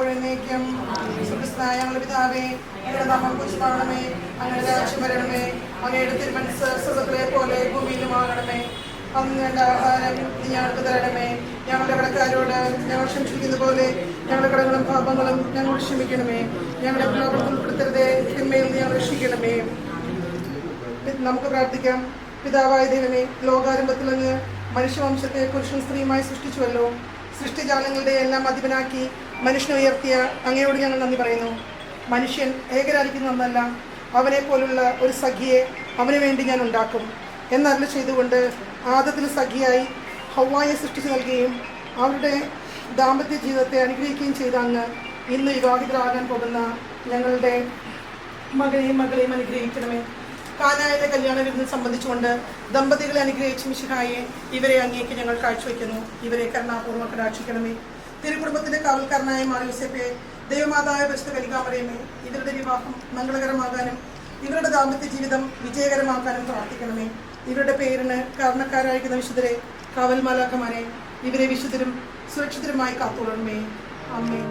എപ്പോഴേക്കും. ഞങ്ങളുടെ പിതാവേ, ഞങ്ങളുടെ നാമം പൂജിതമാകണമേ, അങ്ങയുടെ രാജ്യം വരണമേ, അങ്ങയുടെ തിരുമനസ്സ് സ്വർഗ്ഗത്തിലെ പോലെ ഭൂമിയിലുമാകണമേ. അന്ന് വേണ്ട ആഹാരം ഞങ്ങൾക്ക് തരണമേ. ഞങ്ങളുടെ കടക്കാരോട് ഞങ്ങൾ ക്ഷമിച്ചിരിക്കുന്ന പോലെ ഞങ്ങളുടെ കടങ്ങളും പാപങ്ങളും ഞങ്ങളോട് ക്ഷമിക്കണമേ. ഞങ്ങളുടെ പ്രലോഭനത്തിൽ ഉൾപ്പെടുത്തരുതേ, തിന്മയിൽ ഞങ്ങൾ രക്ഷിക്കണമേ. നമുക്ക് പ്രാർത്ഥിക്കാം. പിതാവായ ദൈവമേ, ലോകാരംഭത്തിൽ അങ്ങ് മനുഷ്യവംശത്തെ പുരുഷൻ സ്ത്രീയുമായി സൃഷ്ടിച്ചുവല്ലോ. സൃഷ്ടിജാലങ്ങളുടെ എല്ലാം അധിപനാക്കി മനുഷ്യനെ ഉയർത്തിയ അങ്ങയോട് ഞങ്ങൾ നന്ദി പറയുന്നു. മനുഷ്യൻ ഏകരായിരിക്കുന്നതല്ല, അവനെ പോലുള്ള ഒരു സഖിയെ അവന് വേണ്ടി ഞാൻ ഉണ്ടാക്കും എന്നല്ല ചെയ്തുകൊണ്ട് ആദത്തിന് സഖിയായി ഹവ്വായെ സൃഷ്ടിച്ചു നൽകുകയും അവരുടെ ദാമ്പത്യ ജീവിതത്തെ അനുഗ്രഹിക്കുകയും ചെയ്ത അങ്ങ് ഇന്ന് വിവാഹിതരാകാൻ പോകുന്ന ഞങ്ങളുടെ മകളെയും അനുഗ്രഹിക്കണമേ. കാനായിലെ കല്യാണ വിരുന്നിൽ സംബന്ധിച്ചുകൊണ്ട് ദമ്പതികളെ അനുഗ്രഹിച്ച മിശിഹായെ ഇവരെ അങ്ങേക്ക് ഞങ്ങൾ കാഴ്ചവെക്കുന്നു. ഇവരെ കരുണാപൂർവ്വം കടാക്ഷിക്കണമേ. തിരുകുടുംബത്തിന്റെ കാവൽക്കാരനായ മാർ യോസേപ്പെ, ദൈവമാതാവായ പരിശുദ്ധ കന്യകാമറിയമേ, ഇവരുടെ വിവാഹം മംഗളകരമാകാനും ഇവരുടെ ദാമ്പത്യ ജീവിതം വിജയകരമാക്കാനും പ്രാർത്ഥിക്കണമേ. ഇവരുടെ പേരിന് കാരണക്കാരായിരിക്കുന്ന വിശുദ്ധരെ, കാവൽ മാലാഖമാരെ, ഇവരെ വിശുദ്ധരും സുരക്ഷിതരുമായി കാത്തുകൊള്ളണമേ. ആമേൻ.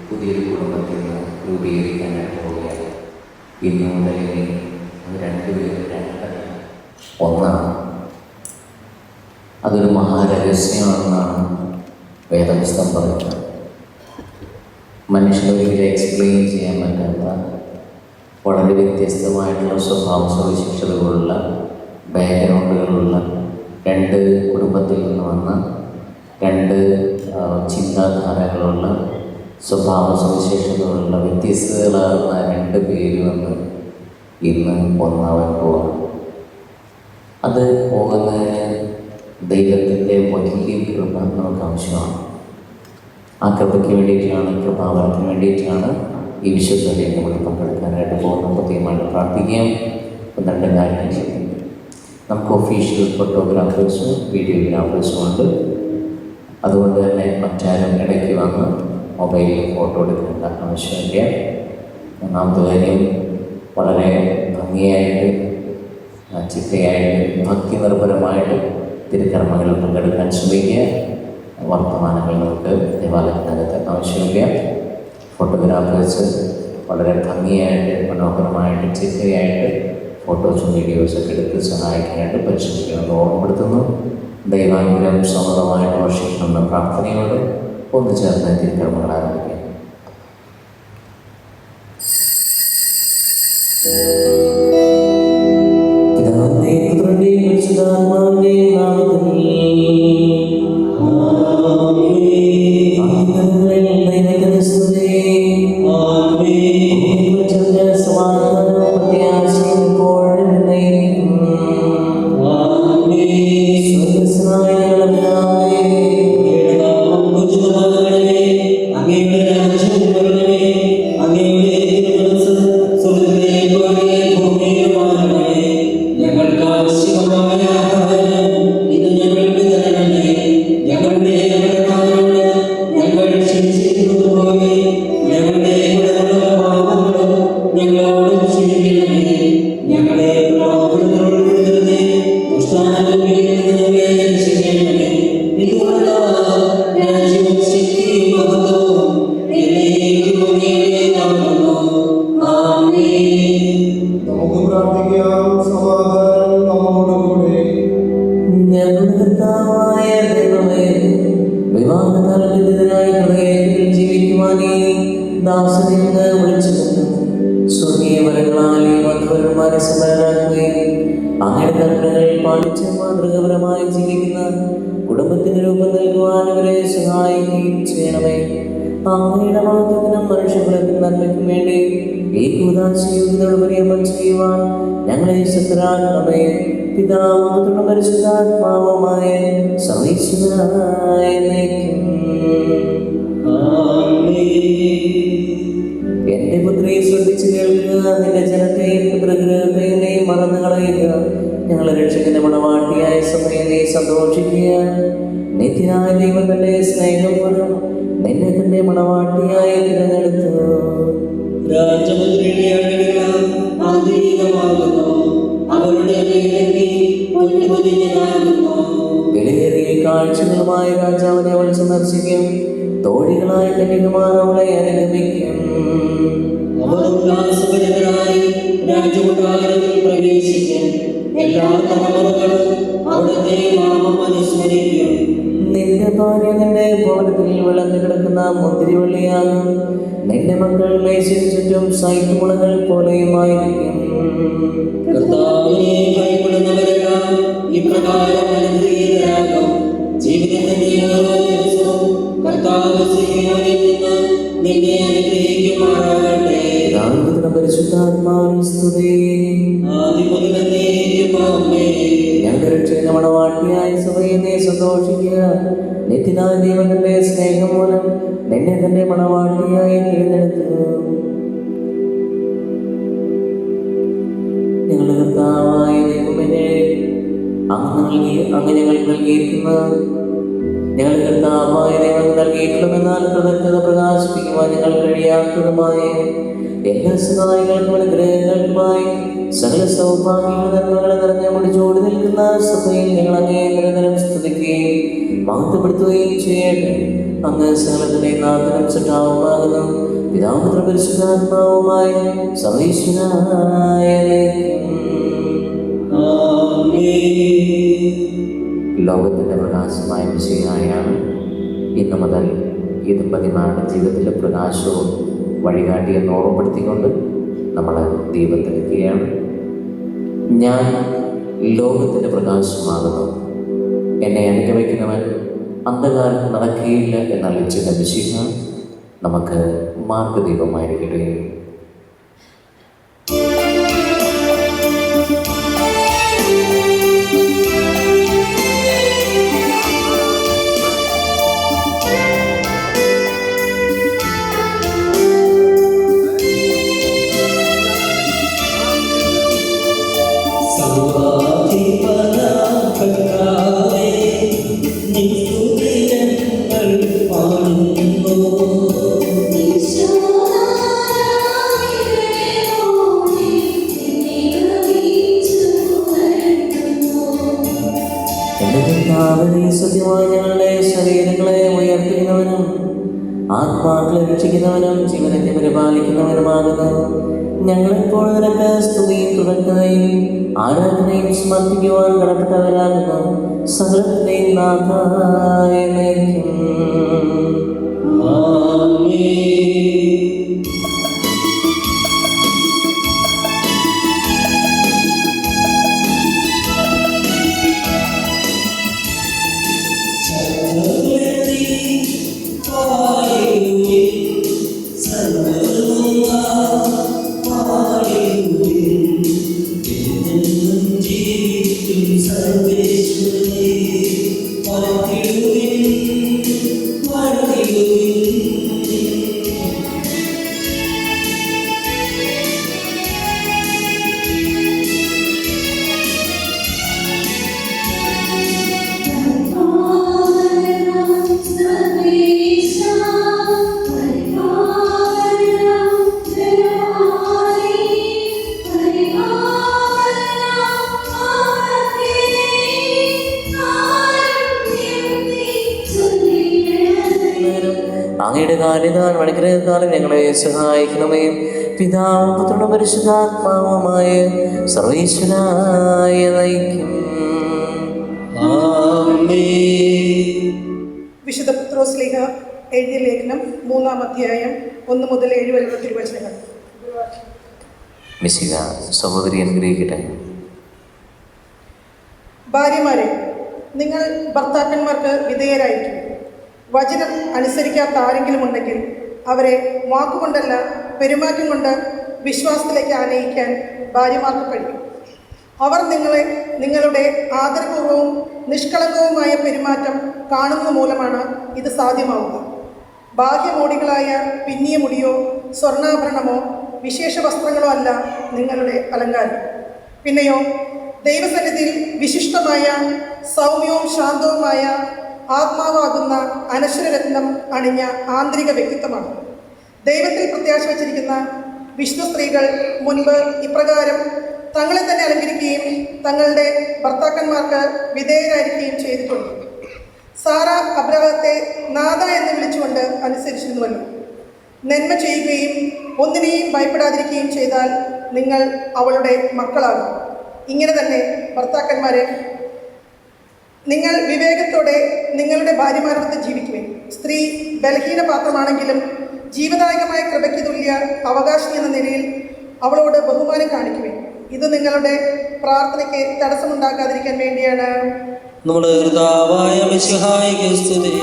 പുതിയൊരു കുടുംബത്തിൽ നിന്ന് രൂപീകരിക്കാനായിട്ട് പോവുകയാണ്. ഇന്നു മുതൽ 2 പേരും 2 ഒന്നാണ്. അതൊരു മഹാരഹസ്യമാണെന്നാണ് വേദപുസ്തകം പറയുന്നത്. മനുഷ്യർക്ക് എക്സ്പ്ലെയിൻ ചെയ്യാൻ പറ്റാത്ത വളരെ വ്യത്യസ്തമായിട്ടുള്ള സ്വഭാവ സവിശേഷതകളുള്ള ബാക്ക്ഗ്രൗണ്ടുകളുള്ള രണ്ട് കുടുംബത്തിൽ നിന്ന് വന്ന രണ്ട് ചിന്താധാരകളുള്ള സ്വഭാവ സവിശേഷതകളുള്ള വ്യത്യസ്തതകളാകുന്ന രണ്ട് പേര് വന്ന് ഇന്ന് ഒന്നാവാൻ പോവാണ്. അത് പോകുന്നതിന് ദൈവത്തിൻ്റെ വലിയ കൃപ നമുക്ക് ആവശ്യമാണ്. ആ കൃപയ്ക്ക് വേണ്ടിയിട്ടാണ്, കൃപാവരത്തിന് വേണ്ടിയിട്ടാണ് ഈ വിശുദ്ധതയിൽ നമ്മൾ പങ്കെടുക്കാനായിട്ട് പോകുന്ന പ്രത്യേകമായിട്ട് പ്രാർത്ഥിക്കുകയും 12 കാര്യങ്ങൾ ചെയ്യും. നമുക്ക് ഒഫീഷ്യൽ ഫോട്ടോഗ്രാഫേഴ്സും വീഡിയോഗ്രാഫേഴ്സും ഉണ്ട്. അതുകൊണ്ട് തന്നെ മറ്റാരും ഇടയ്ക്ക് വന്ന് മൊബൈലിൽ ഫോട്ടോ എടുക്കേണ്ട ആവശ്യമില്ല. ഒന്നാമത്തെ കാര്യം, വളരെ ഭംഗിയായിട്ട് ചിട്ടയായിട്ട് ഭക്തി നിർഭരമായിട്ട് തിരുക്കർമ്മങ്ങളിൽ പങ്കെടുക്കാൻ ശ്രമിക്കുക. വർത്തമാനങ്ങൾ നമുക്ക് ദേവാലയത്തിനകത്ത് ആവശ്യമില്ല. ഫോട്ടോഗ്രാഫേഴ്സ് വളരെ ഭംഗിയായിട്ട് മനോഹരമായിട്ട് ചിട്ടയായിട്ട് ഫോട്ടോസും വീഡിയോസൊക്കെ എടുത്ത് സഹായിക്കാനായിട്ട് പരിശ്രമിക്കണമെന്ന് ഓർമ്മപ്പെടുത്തുന്നു. ദൈവാനുഗ്രഹം സമൃദ്ധമായിട്ട് വർഷിക്കണമെന്ന പ്രാർത്ഥനയോട് ഒന്ന് ചേർന്ന് തിരുക്കർമ്മങ്ങൾ ആരംഭിക്കാം. മാതൃകപരമായി ജീവിക്കുന്ന കുടുംബത്തിന് രൂപം നൽകുവാൻ അവരെ സഹായിക്കുകയും ചെയ്യണമേ. അങ്ങയുടെ മഹത്വത്തിനും മനുഷ്യകുലത്തിനും നന്മയ്ക്കും വേണ്ടി ഈ കൂദാശയോഗ്യതയോട് പരികർമ്മം ചെയ്യുവാൻ ഞങ്ങളെ ശക്തരാക്കണമേ. പിതാവും പരിശുദ്ധാത്മാവുമായ സർവ്വേശ്വരനായ എന്നേക്കും. എന്റെ പുത്രി ശ്രദ്ധിച്ചു കേൾക്കുക. നിന്റെ ജനത്തെയും പുത്രഗൃഹത്തെയും മറന്നു കളയുക. ഞങ്ങളെ രക്ഷകന്റെ മണവാട്ടിയായ സമയം നീ സന്തോഷിക്കുക. നിത്യനായ ദൈവം തന്റെ സ്നേഹം മൂലം നിന്നെ തന്റെ മണവാട്ടിയായി തിരഞ്ഞെടുത്തു. വിലയേറിയ കാഴ്ചകളുമായ രാജാവിനെ അവൾ സന്ദർശിക്കും. തോഴികളായ കന്യകമാർ അവളെ അനുഗമിക്കും. നിന്റെ ഭാര്യ നിന്റെ ഭവനത്തിൽ വിളഞ്ഞു കിടക്കുന്ന മുന്തിരിവള്ളിയാകും. നിന്റെ മക്കൾ മേശയ്ക്ക് ചുറ്റും സൈറ്റുമുളകൾ പോലെയുമായിരിക്കും. ഞങ്ങളുടെ രക്ഷകന്റെ മണവാട്ടിയായ സഭയെ നീ സന്തോഷിക്കുക. നിത്യനായ ദൈവത്തിന്റെ സ്നേഹം മൂലം നിന്നെ തന്റെ മണവാട്ടിയായി തിരഞ്ഞെടുത്തു. ഞങ്ങളുടെ കർത്താവായ ദൈവമേ, അങ്ങ് ഞങ്ങൾക്ക് നൽകിയിരിക്കുന്ന ഞങ്ങളുടെ കർത്താവായ ദൈവം നൽകിയിട്ടുള്ളതെന്നാൽ കൃതജ്ഞത പ്രകാശിപ്പിക്കുവാൻ ഞങ്ങൾ കഴിയാത്തതുമായ എല്ലാ സഹായങ്ങൾക്കും അനുഗ്രഹങ്ങൾക്കുമായി സകല സൗഭാഗ്യങ്ങളും നന്മകളെ നിറഞ്ഞ മുടിച്ചോടി നിൽക്കുന്ന സഭയിൽ ഞങ്ങൾ അങ്ങേ നിരന്തരം സ്തുതിക്കുകയും മഹത്വപ്പെടുത്തുകയും ചെയ്യട്ടെ. അങ്ങ് സകലത്തിന്റെ നാഥനും സൃഷ്ടാവുമാകുന്നു. പിതാപുത്ര പരിശുദ്ധാത്മാവുമായി സർവ്വേശ്വരനായ ലോകത്തിൻ്റെ പ്രകാശമായ മിശിഹായാണ്. ഇന്നു മുതൽ ഈ ദമ്പതിമാരുടെ ജീവിതത്തിലെ പ്രകാശവും വഴികാട്ടിയെന്ന് ഓർമ്മപ്പെടുത്തിക്കൊണ്ട് നമ്മൾ ദീപത്തിൽ വയ്ക്കുകയാണ്. ഞാൻ ലോകത്തിൻ്റെ പ്രകാശമാകുന്നു, എന്നെ അനുഗമിക്കുന്നവൻ അന്ധകാരം നടക്കുകയില്ല എന്നറിയിച്ച മിശിഹ നമുക്ക് മാർഗദീപമായിരിക്കട്ടെ. സത്യമായി ഞങ്ങളുടെ ശരീരങ്ങളെ ഉയർത്തുന്നവനും ആത്മാക്കളെ രക്ഷിക്കുന്നവനും ജീവനത്തെ പരിപാലിക്കുന്നവനുമാകുന്നു. ഞങ്ങളെപ്പോൾ നിനക്ക് സ്തുതിയും തുടങ്ങുകയും ആരാധനയും സമർപ്പിക്കുവാൻ കടപ്പെട്ടവരാകുന്നു. സകലത്തിന്റെയും നാഥായ അങ്ങയുടെ കാലിതാൻ അനുഗ്രഹത്താൽ ഞങ്ങളെ സഹായിക്കണമേ. പിതാവും പുത്രനും പരിശുദ്ധാത്മാവുമായ സർവീശ്വരായ നയിക്കും. വിശുദ്ധ പത്രോസ് ശ്ലീഹ എഴുതിയ ലേഖനം 3-ാം അധ്യായം 1 മുതൽ 7 വരെയുള്ള തിരുവചനങ്ങൾ. മിശിഹ സഹോദരി അനുഗ്രഹിക്കട്ടെ. ഭാര്യമാരെ, നിങ്ങൾ ഭർത്താക്കന്മാർക്ക് വിധേയരായിരിക്കും. വചനം അനുസരിക്കാത്ത ആരെങ്കിലും ഉണ്ടെങ്കിൽ അവരെ വാക്കുകൊണ്ടല്ല പെരുമാറ്റം കൊണ്ട് വിശ്വാസത്തിലേക്ക് ആനയിക്കാൻ ഭാര്യമാർക്ക് കഴിയും. അവർ നിങ്ങളെ നിങ്ങളുടെ ആദരപൂർവവും നിഷ്കളങ്കവുമായ പെരുമാറ്റം കാണുന്നത് മൂലമാണ് ഇത് സാധ്യമാവുക. ബാഹ്യമോടികളായ പിന്നിയ മുടിയോ സ്വർണ്ണാഭരണമോ വിശേഷ വസ്ത്രങ്ങളോ അല്ല നിങ്ങളുടെ അലങ്കാരം. പിന്നെയോ ദൈവസന്നിധിയിൽ വിശിഷ്ടമായ സൗമ്യവും ശാന്തവുമായ ആത്മാവാകുന്ന അനശ്വരരത്നം അണിഞ്ഞ ആന്തരിക വ്യക്തിത്വമാണ്. ദൈവത്തിൽ പ്രത്യാശ വച്ചിരിക്കുന്ന വിശുദ്ധ സ്ത്രീകൾ മുൻപ് ഇപ്രകാരം തങ്ങളെ തന്നെ അലങ്കരിക്കുകയും തങ്ങളുടെ ഭർത്താക്കന്മാർക്ക് വിധേയരായിരിക്കുകയും ചെയ്തിട്ടുണ്ട്. സാറ അബ്രഹത്തെ നാഥ എന്ന് വിളിച്ചുകൊണ്ട് അനുസരിച്ചിരുന്നുവല്ലോ. നന്മ ചെയ്യുകയും ഒന്നിനെയും ഭയപ്പെടാതിരിക്കുകയും ചെയ്താൽ നിങ്ങൾ അവളുടെ മക്കളാകും. ഇങ്ങനെ തന്നെ ഭർത്താക്കന്മാരെ, നിങ്ങൾ വിവേകത്തോടെ നിങ്ങളുടെ ഭാര്യമാരോടൊത്ത് ജീവിക്കുവിൻ. സ്ത്രീ ബലഹീന പാത്രമാണെങ്കിലും ജീവദായകമായ കൃപയ്ക്ക് തുല്യ അവകാശി എന്ന നിലയിൽ അവളോട് ബഹുമാനം കാണിക്കുവിൻ. ഇത് നിങ്ങളുടെ പ്രാർത്ഥനയ്ക്ക് തടസ്സമുണ്ടാക്കാതിരിക്കാൻ വേണ്ടിയാണ്. നമ്മുടെ കർത്താവായ മിശിഹായ്ക്ക് സ്തുതി.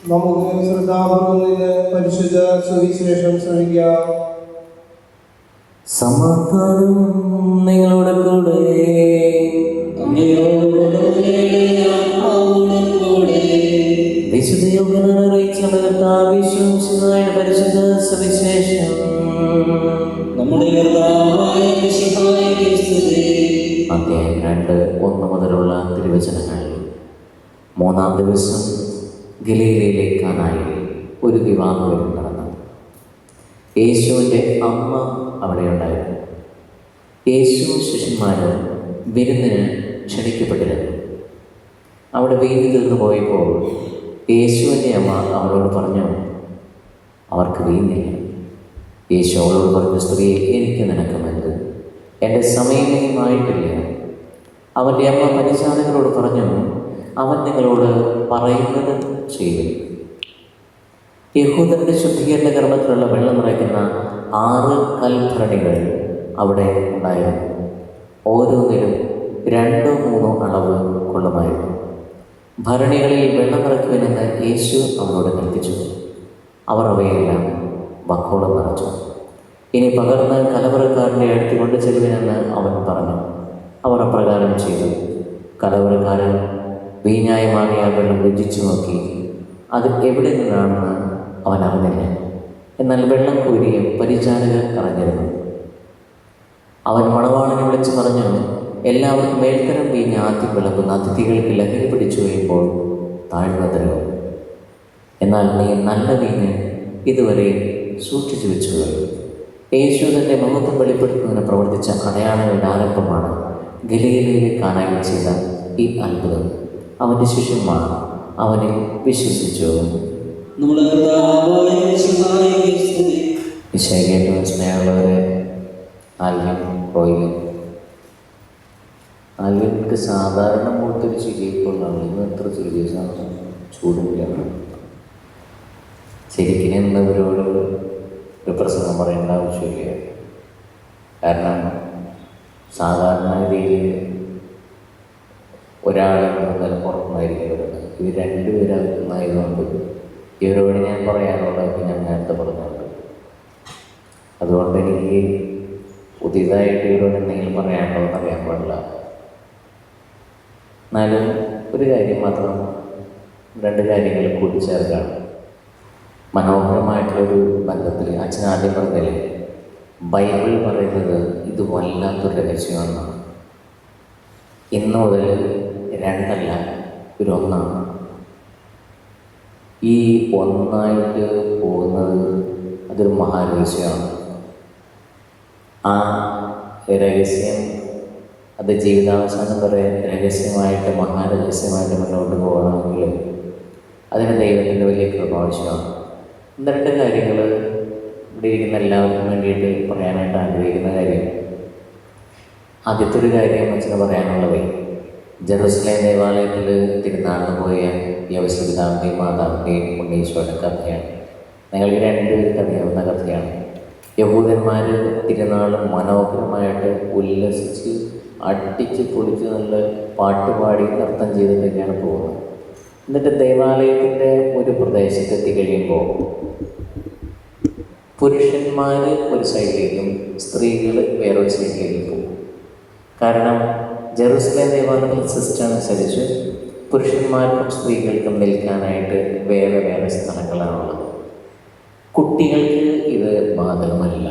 നമുക്ക് ശ്രദ്ധാപൂർവം നിന്ന് പരിശുദ്ധ സുവിശേഷം ശ്രമിക്കാം. സമാധാനം നിങ്ങളുടെ കൂടെ. വിശുദ്ധ യോഹന്നാൻ അറിയിച്ച പരിശുദ്ധ സുവിശേഷം. നമ്മുടെ കർത്താവായ മിശിഹായിക്ക് സ്തുതി. അധ്യായം 2:1 മുതലുള്ള തിരുവചനങ്ങൾ. 3-ാം ദിവസം ഗലീലയിലെ കാനായിൽ ഒരു വിവാഹം നടന്നു. യേശുവിൻ്റെ അമ്മ അവിടെ ഉണ്ടായിരുന്നു. യേശുവും ശിഷ്യന്മാരും വിരുന്നിന് ക്ഷണിക്കപ്പെട്ടിരുന്നു. അവിടെ വീതി തീർന്നു പോയപ്പോൾ യേശുവിൻ്റെ അമ്മ അവളോട് പറഞ്ഞു, അവർക്ക് വീഞ്ഞില്ല. യേശു അവളോട് പറഞ്ഞു, സ്ത്രീയെ, എനിക്ക് നിനക്കുമെന്ത്? എൻ്റെ സമയമായിട്ടില്ല. അവൻ്റെ അമ്മ പരിചാരകരോട് പറഞ്ഞു, അവൻ നിങ്ങളോട് പറയുന്നത് ചെയ്യും. യഹൂദരുടെ ശുദ്ധീകരണ കർമ്മത്തിലുള്ള വെള്ളം നിറയ്ക്കുന്ന 6 കൽഭരണികൾ അവിടെ ഉണ്ടായിരുന്നു. ഓരോന്നിലും 2-3 അളവ് കൊള്ളുമായിരുന്നു. ഭരണികളിൽ വെള്ളം നിറയ്ക്കുമെന്ന് യേശു അവരോട് കൽപ്പിച്ചു. അവർ അവയെല്ലാം വക്കോളം നിറച്ചു. ഇനി പകർന്ന് കലവറക്കാരൻ്റെ അടുത്ത് കൊണ്ട് ചെല്ലുവിനെന്ന് അവൻ പറഞ്ഞു. അവർ അപ്രകാരം ചെയ്തു. കലവറക്കാരൻ വീഞ്ഞായ മാറിയ വെള്ളം രുചിച്ചു നോക്കി. അത് എവിടെ നിന്നാണെന്ന് അവൻ അറിഞ്ഞില്ല. എന്നാൽ വെള്ളം കോരിയ പരിചാരകർ അറിഞ്ഞിരുന്നു. അവൻ മണവാളനെ വിളിച്ചു പറഞ്ഞു, എല്ലാവർക്കും മേൽത്തരം വീഞ്ഞ് ആദ്യം വിളമ്പുന്ന അതിഥികൾക്ക് ലഹരി പിടിച്ചു കഴിയുമ്പോൾ താഴ്ന്നതരോ. എന്നാൽ നീ നല്ല വീഞ്ഞ് ഇതുവരെ സൂക്ഷിച്ചു വെച്ചു. യേശു തൻ്റെ മഹത്വം വെളിപ്പെടുത്തുന്നതിന് പ്രവർത്തിച്ച അടയാളങ്ങളുടെ ആരംഭമാണ് ഗലീലയിലെ കാനായിൽ ചെയ്ത ഈ അത്ഭുതം. അവൻ്റെ ശിഷ്യന്മാർ അവനെ വിശ്വസിച്ചു. നമ്മുടെ കർത്താവായ മിശിഹായിക്ക് സ്തുതി. വിശേഷ സ്നേഹമുള്ളവരെ, ആൽവിൻക്ക് സാധാരണ മൂത്തൊരു ചിരിയിപ്പോഴാണ്. ഇന്ന് എത്ര സീരിയസാണ്, ചൂടിലാണ്. ശരിക്കും എന്നവരോട് ഒരു പ്രസംഗം പറയേണ്ട ആവശ്യമില്ല. കാരണം സാധാരണ രീതിയിൽ ഒരാളെ നില പുറത്തുനിന്നായിരിക്കും വരുന്നത്. ഇത് 2 പേരാകുന്നതായതുകൊണ്ട് ഇവരോട് ഞാൻ പറയാനുള്ളത് ഞാൻ നേരത്തെ പറഞ്ഞുണ്ട്. അതുകൊണ്ട് എനിക്ക് പുതിയതായിട്ട് ഇവരോട് എന്തെങ്കിലും പറയാനുള്ളതെന്ന് അറിയാൻ പാടില്ല. എന്നാലും ഒരു കാര്യം മാത്രം, 2 കാര്യങ്ങൾ കൂട്ടിച്ചേർക്കാണ്. മനോഹരമായിട്ടുള്ളൊരു ബന്ധത്തിൽ അച്ഛൻ ആദ്യം പറഞ്ഞില്ലേ, ബൈബിൾ പറയുന്നത് ഇത് വല്ലാത്തൊരു രഹസ്യമെന്നാണ്. ഇന്ന് മുതൽ 2 അല്ല, ഒരു 1ആണ്. ഈ 1ആയിട്ട് പോകുന്നത് അതൊരു മഹാരഹസ്യമാണ്. ആ രഹസ്യം അത് ജീവിതാവസാനം വരെ രഹസ്യമായിട്ട് മഹാരഹസ്യമായിട്ട് മുന്നോട്ട് പോകണമെങ്കിൽ അതിന് ദൈവത്തിൻ്റെ വലിയ കൃപ ആവശ്യമാണ്. 2 കാര്യങ്ങൾ ഇവിടെ ഇരിക്കുന്ന എല്ലാവർക്കും വേണ്ടിയിട്ട് പറയാനായിട്ട് ആഗ്രഹിക്കുന്ന കാര്യം. ആദ്യത്തെ ഒരു കാര്യം അച്ഛന് പറയാനുള്ളത്, ജെറുസലേം ദേവാലയത്തിൽ തിരുനാളിന് പോയ യവസപിതാവിൻ്റെയും മാതാവിൻ്റെയും ഉണ്ണീശോയുടെ കഥയാണ്. നിങ്ങൾക്ക് 2 പേർക്ക് അറിയാവുന്ന കഥയാണ്. യഹൂദന്മാർ തിരുനാൾ മനോഹരമായിട്ട് ഉല്ലസിച്ച് അടിച്ച് പൊളിച്ച് നല്ല പാട്ടുപാടി നൃത്തം ചെയ്തിട്ടൊക്കെയാണ് പോകുന്നത്. എന്നിട്ട് ദേവാലയത്തിൻ്റെ ഒരു പ്രദേശത്തെത്തി കഴിയുമ്പോൾ പുരുഷന്മാർ ഒരു സൈഡിലേക്കും സ്ത്രീകൾ വേറൊരു സൈഡിലേക്കും പോകും. കാരണം ജെറുസലേം ദേവാലയത്തിൽ സിസ്റ്റം അനുസരിച്ച് പുരുഷന്മാർക്കും സ്ത്രീകൾക്കും നിൽക്കാനായിട്ട് വേറെ വേറെ സ്ഥലങ്ങളാണുള്ളത്. കുട്ടികൾക്ക് ഇത് ബാധകമല്ല.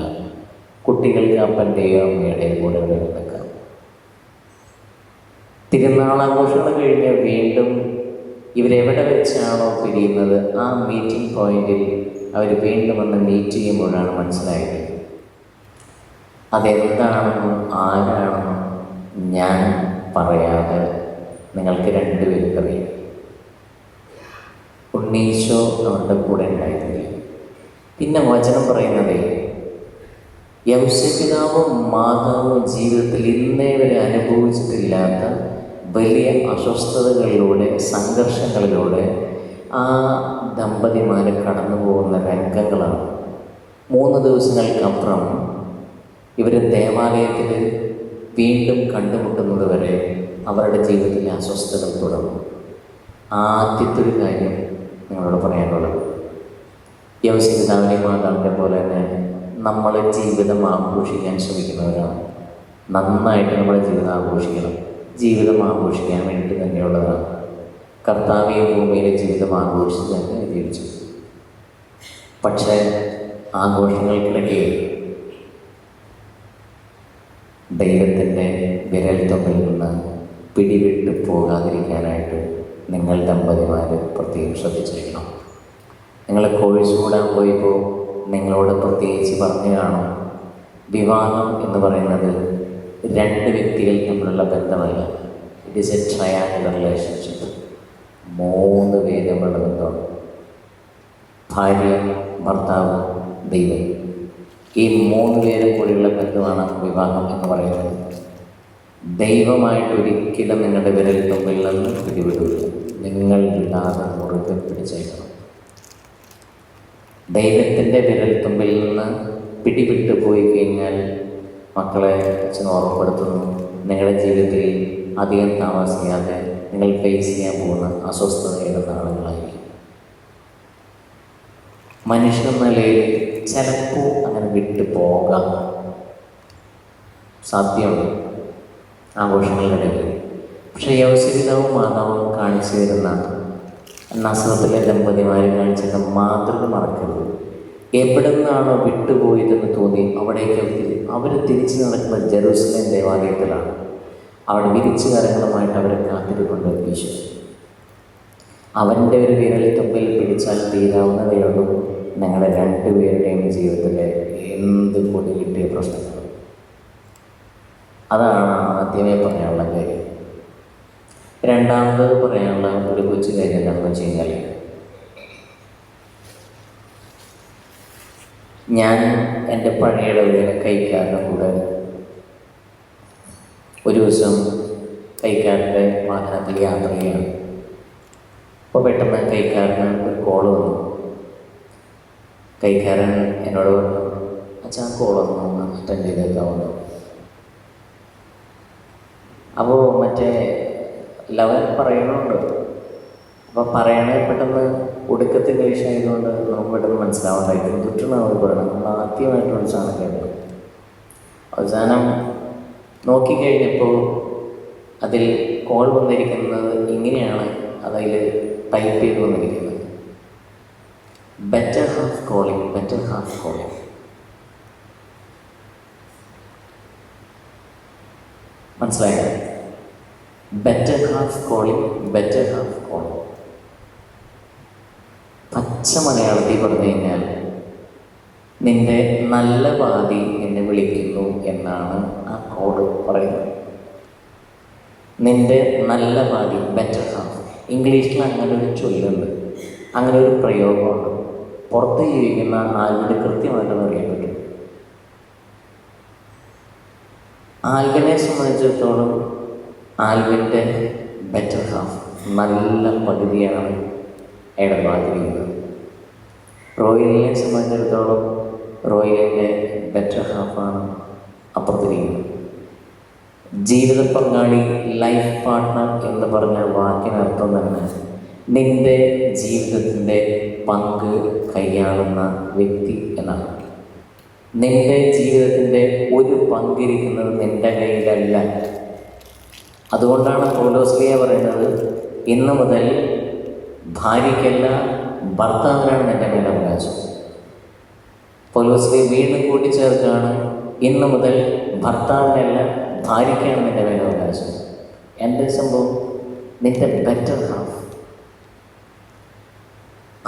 കുട്ടികൾക്ക് അപ്പൻ്റെയോ അമ്മയുടെയോ കൂടെ നിൽക്കാം. തിരുനാളാഘോഷങ്ങൾ കഴിഞ്ഞ് വീണ്ടും ഇവരെവിടെ വെച്ചാണോ പിരിയുന്നത് ആ മീറ്റിംഗ് പോയിന്റിൽ അവർ വീണ്ടും വന്ന് മീറ്റ് ചെയ്യുമ്പോഴാണ് മനസ്സിലായത് അതെന്താണെന്നും ആരാണെന്നും ഞാൻ പറയാതെ നിങ്ങൾക്ക് രണ്ടുപേരും അറിയാം. ഉണ്ണീശോ അവരുടെ കൂടെ ഉണ്ടായിരുന്നില്ല. പിന്നെ വചനം പറയുന്നത് യൗസപിതാവും മാതാവും ജീവിതത്തിൽ ഇന്നേ വരെ അനുഭവിച്ചിട്ടില്ലാത്ത വലിയ അസ്വസ്ഥതകളിലൂടെ സംഘർഷങ്ങളിലൂടെ ആ ദമ്പതിമാർ കടന്നു പോകുന്ന രംഗങ്ങളാണ്. 3 ദിവസങ്ങൾക്കപ്പുറം ഇവർ ദേവാലയത്തിൽ വീണ്ടും കണ്ടുമുട്ടുന്നത് വരെ അവരുടെ ജീവിതത്തിലെ അസ്വസ്ഥതകൾ തുടർന്നു. ആദ്യത്തെ ഒരു കാര്യം നിങ്ങളോട് പറയാനുള്ളത്, യൗസപിതാവിനെ മാതാവിനെ പോലെ തന്നെ നമ്മൾ ജീവിതം ആഘോഷിക്കാൻ ശ്രമിക്കുന്നവരാണ്. നന്നായിട്ട് നമ്മുടെ ജീവിതം ആഘോഷിക്കണം. ജീവിതം ആഘോഷിക്കാൻ വേണ്ടി തന്നെയുള്ളതാണ്. കർത്താവ് ഭൂമിയിലെ ജീവിതം ആഘോഷിച്ച് തന്നെ ജീവിച്ചു. പക്ഷേ ആഘോഷങ്ങൾക്കിടയ്ക്ക് ദൈവത്തിൻ്റെ വിരൽത്തുമ്പിൽ നിന്ന് പിടിവിട്ട് പോകാതിരിക്കാനായിട്ട് നിങ്ങൾ ദമ്പതിമാർ പ്രത്യേകം ശ്രദ്ധിച്ചിരിക്കണം. നിങ്ങൾ കോഴ്സ് കൂടാൻ പോയപ്പോൾ നിങ്ങളോട് പ്രത്യേകിച്ച് പറഞ്ഞു കാണും, വിവാഹം എന്ന് പറയുന്നത് 2 വ്യക്തികൾ തമ്മിലുള്ള ബന്ധമല്ല. It is a triangular relationship. 3 പേര് തമ്മിലുള്ള ബന്ധമാണ്. ഭാര്യ, ഭർത്താവ്, ദൈവം. ഈ 3 പേരും കൂടിയുള്ള ബന്ധമാണ് വിവാഹം എന്ന് പറയുന്നത്. ദൈവമായിട്ട് ഒരിക്കലും നിങ്ങളുടെ വിരൽ തുമ്പിൽ നിന്ന് പിടിവിടില്ല. നിങ്ങൾ വിടാതെ മുറുകെ പിടിച്ചേക്കണം. ദൈവത്തിൻ്റെ വിരൽ തുമ്പിൽ നിന്ന് പിടിവിട്ട് പോയി കഴിഞ്ഞാൽ മക്കളെ അച്ഛൻ ഓർമ്മപ്പെടുത്തുന്നു, നിങ്ങളുടെ ജീവിതത്തിൽ അധികം താമസിയാതെ നിങ്ങൾ ഫേസ് ചെയ്യാൻ പോകുന്ന അസ്വസ്ഥതയുടെ നാളുകളായിരിക്കും. മനുഷ്യ നിലയിൽ ചിലപ്പോൾ അങ്ങനെ വിട്ടു പോകാം, സാധ്യമുണ്ട് ആഘോഷങ്ങളിലിടയിൽ. പക്ഷേ യൗസപിതാവും മാതാവും കാണിച്ചു തരുന്ന നസ്രത്തിലെ ദമ്പതിമാർ കാണിച്ചിരുന്ന മാതൃക മറക്കരുത്. എവിടെ നിന്നാണോ വിട്ടുപോയതെന്ന് തോന്നി അവിടേക്ക് അവർ തിരിച്ചു നടക്കുന്ന ജെറൂസലേം ദേവാലയത്തിലാണ്. അവിടെ വിരിച്ചു കരങ്ങളുമായിട്ട് അവരെ കാത്തിരിക്കൊണ്ട് ഈശോ അവൻ്റെ ഒരു വിരൽ തുമ്പിൽ പിടിച്ചാൽ തീരാവുന്നതേയുള്ളൂ ഞങ്ങളുടെ 2 പേരുടെയും ജീവിതത്തിലെ എന്ത് പൊടി കിട്ടിയ പ്രശ്നങ്ങൾ. അതാണ് ആദ്യമേ പറയാനുള്ള കാര്യം. രണ്ടാമത് പറയാനുള്ള ഒരു കൊച്ചു കാര്യം എന്താണെന്ന് വെച്ച് കഴിഞ്ഞാൽ, ഞാൻ എൻ്റെ പഴയ കൈക്കാരൻ്റെ കൂടെ ഒരു ദിവസം കൈക്കാരൻ്റെ വാഹനത്തിൽ യാത്ര ചെയ്യാണ്. അപ്പോൾ പെട്ടെന്ന് കൈക്കാരന് ഒരു കോള് വന്നു. കൈക്കാരൻ എന്നോട് പറഞ്ഞു, അച്ഛാ കോൾ വന്നു, അറ്റൻഡ് ചെയ്തേക്കാവുന്നു. അപ്പോൾ മറ്റേ ലവൻ പറയണുണ്ട്. അപ്പോൾ പറയണേ പെട്ടെന്ന് ഒടുക്കത്തെ ഇംഗ്ലീഷ് ആയതുകൊണ്ട് നമുക്ക് പെട്ടെന്ന് മനസ്സിലാവാണ്ടായിരുന്നു. തുറ്റണം അവർ പറയണം. നമ്മൾ ആദ്യമായിട്ടൊരു സാധനം കേട്ടു. അവസാനം നോക്കിക്കഴിഞ്ഞപ്പോൾ അതിൽ കോൾ വന്നിരിക്കുന്നത് ഇങ്ങനെയാണ്, അതിൽ ടൈപ്പ് ചെയ്ത് വന്നിരിക്കുന്നത്, better half calling, better half calling. മനസ്സിലായത്? Better half calling, better half calling. പച്ച മലയാളത്തിൽ പറഞ്ഞു കഴിഞ്ഞാൽ നിന്റെ നല്ല പാതി എന്നെ വിളിക്കുന്നു എന്നാണ് ആ കോഡ് പറയുന്നത്. നിന്റെ നല്ല പാതി, ബെറ്റർ ഹാഫ്. ഇംഗ്ലീഷിൽ അങ്ങനെ ഒരു ചൊല്ലുണ്ട്, അങ്ങനെ ഒരു പ്രയോഗമുണ്ട്. പുറത്ത് ജീവിക്കുന്ന ആൽവിന് കൃത്യമായിട്ടൊന്ന് അറിയാൻ പറ്റും. ആൽവിനെ സംബന്ധിച്ചിടത്തോളം ആൽവിൻ്റെ ബെറ്റർ ഹാഫ്, നല്ല പകുതിയാണ് അയാളുടെ ഭാഗത്തിരിക്കുന്നത്. റോയലിനെ സംബന്ധിച്ചിടത്തോളം റോയലിൻ്റെ ബെറ്റർ ഹാഫാണ് അപ്പുറത്തിരിക്കുന്നത്. ജീവിത പങ്കാളി, ലൈഫ് പാർട്ട്ണർ എന്ന് പറഞ്ഞ വാക്കിനർത്ഥം തന്നെ നിൻ്റെ ജീവിതത്തിൻ്റെ പങ്ക് കൈയാളുന്ന വ്യക്തി എന്നാണ്. നിൻ്റെ ജീവിതത്തിൻ്റെ ഒരു പങ്കിരിക്കുന്നത് നിൻ്റെ കയ്യിലല്ല. അതുകൊണ്ടാണ് പൗലോസ്ലീഹ പറയുന്നത്, ഇന്നു മുതൽ ഭാര്യയ്ക്കല്ല ഭർത്താവിനാണ് നിന്റെ മേൽ അവകാശം. പൗലോസിനെ വീണ്ടും കൂട്ടിച്ചേർക്കാണ്, ഇന്നു മുതൽ ഭർത്താവിനല്ല ഭാര്യയ്ക്കാണ് നിന്റെ മേൽ അവകാശം. എൻ്റെ സംഭവം നിന്റെ ബെറ്റർ ഹാഫ്,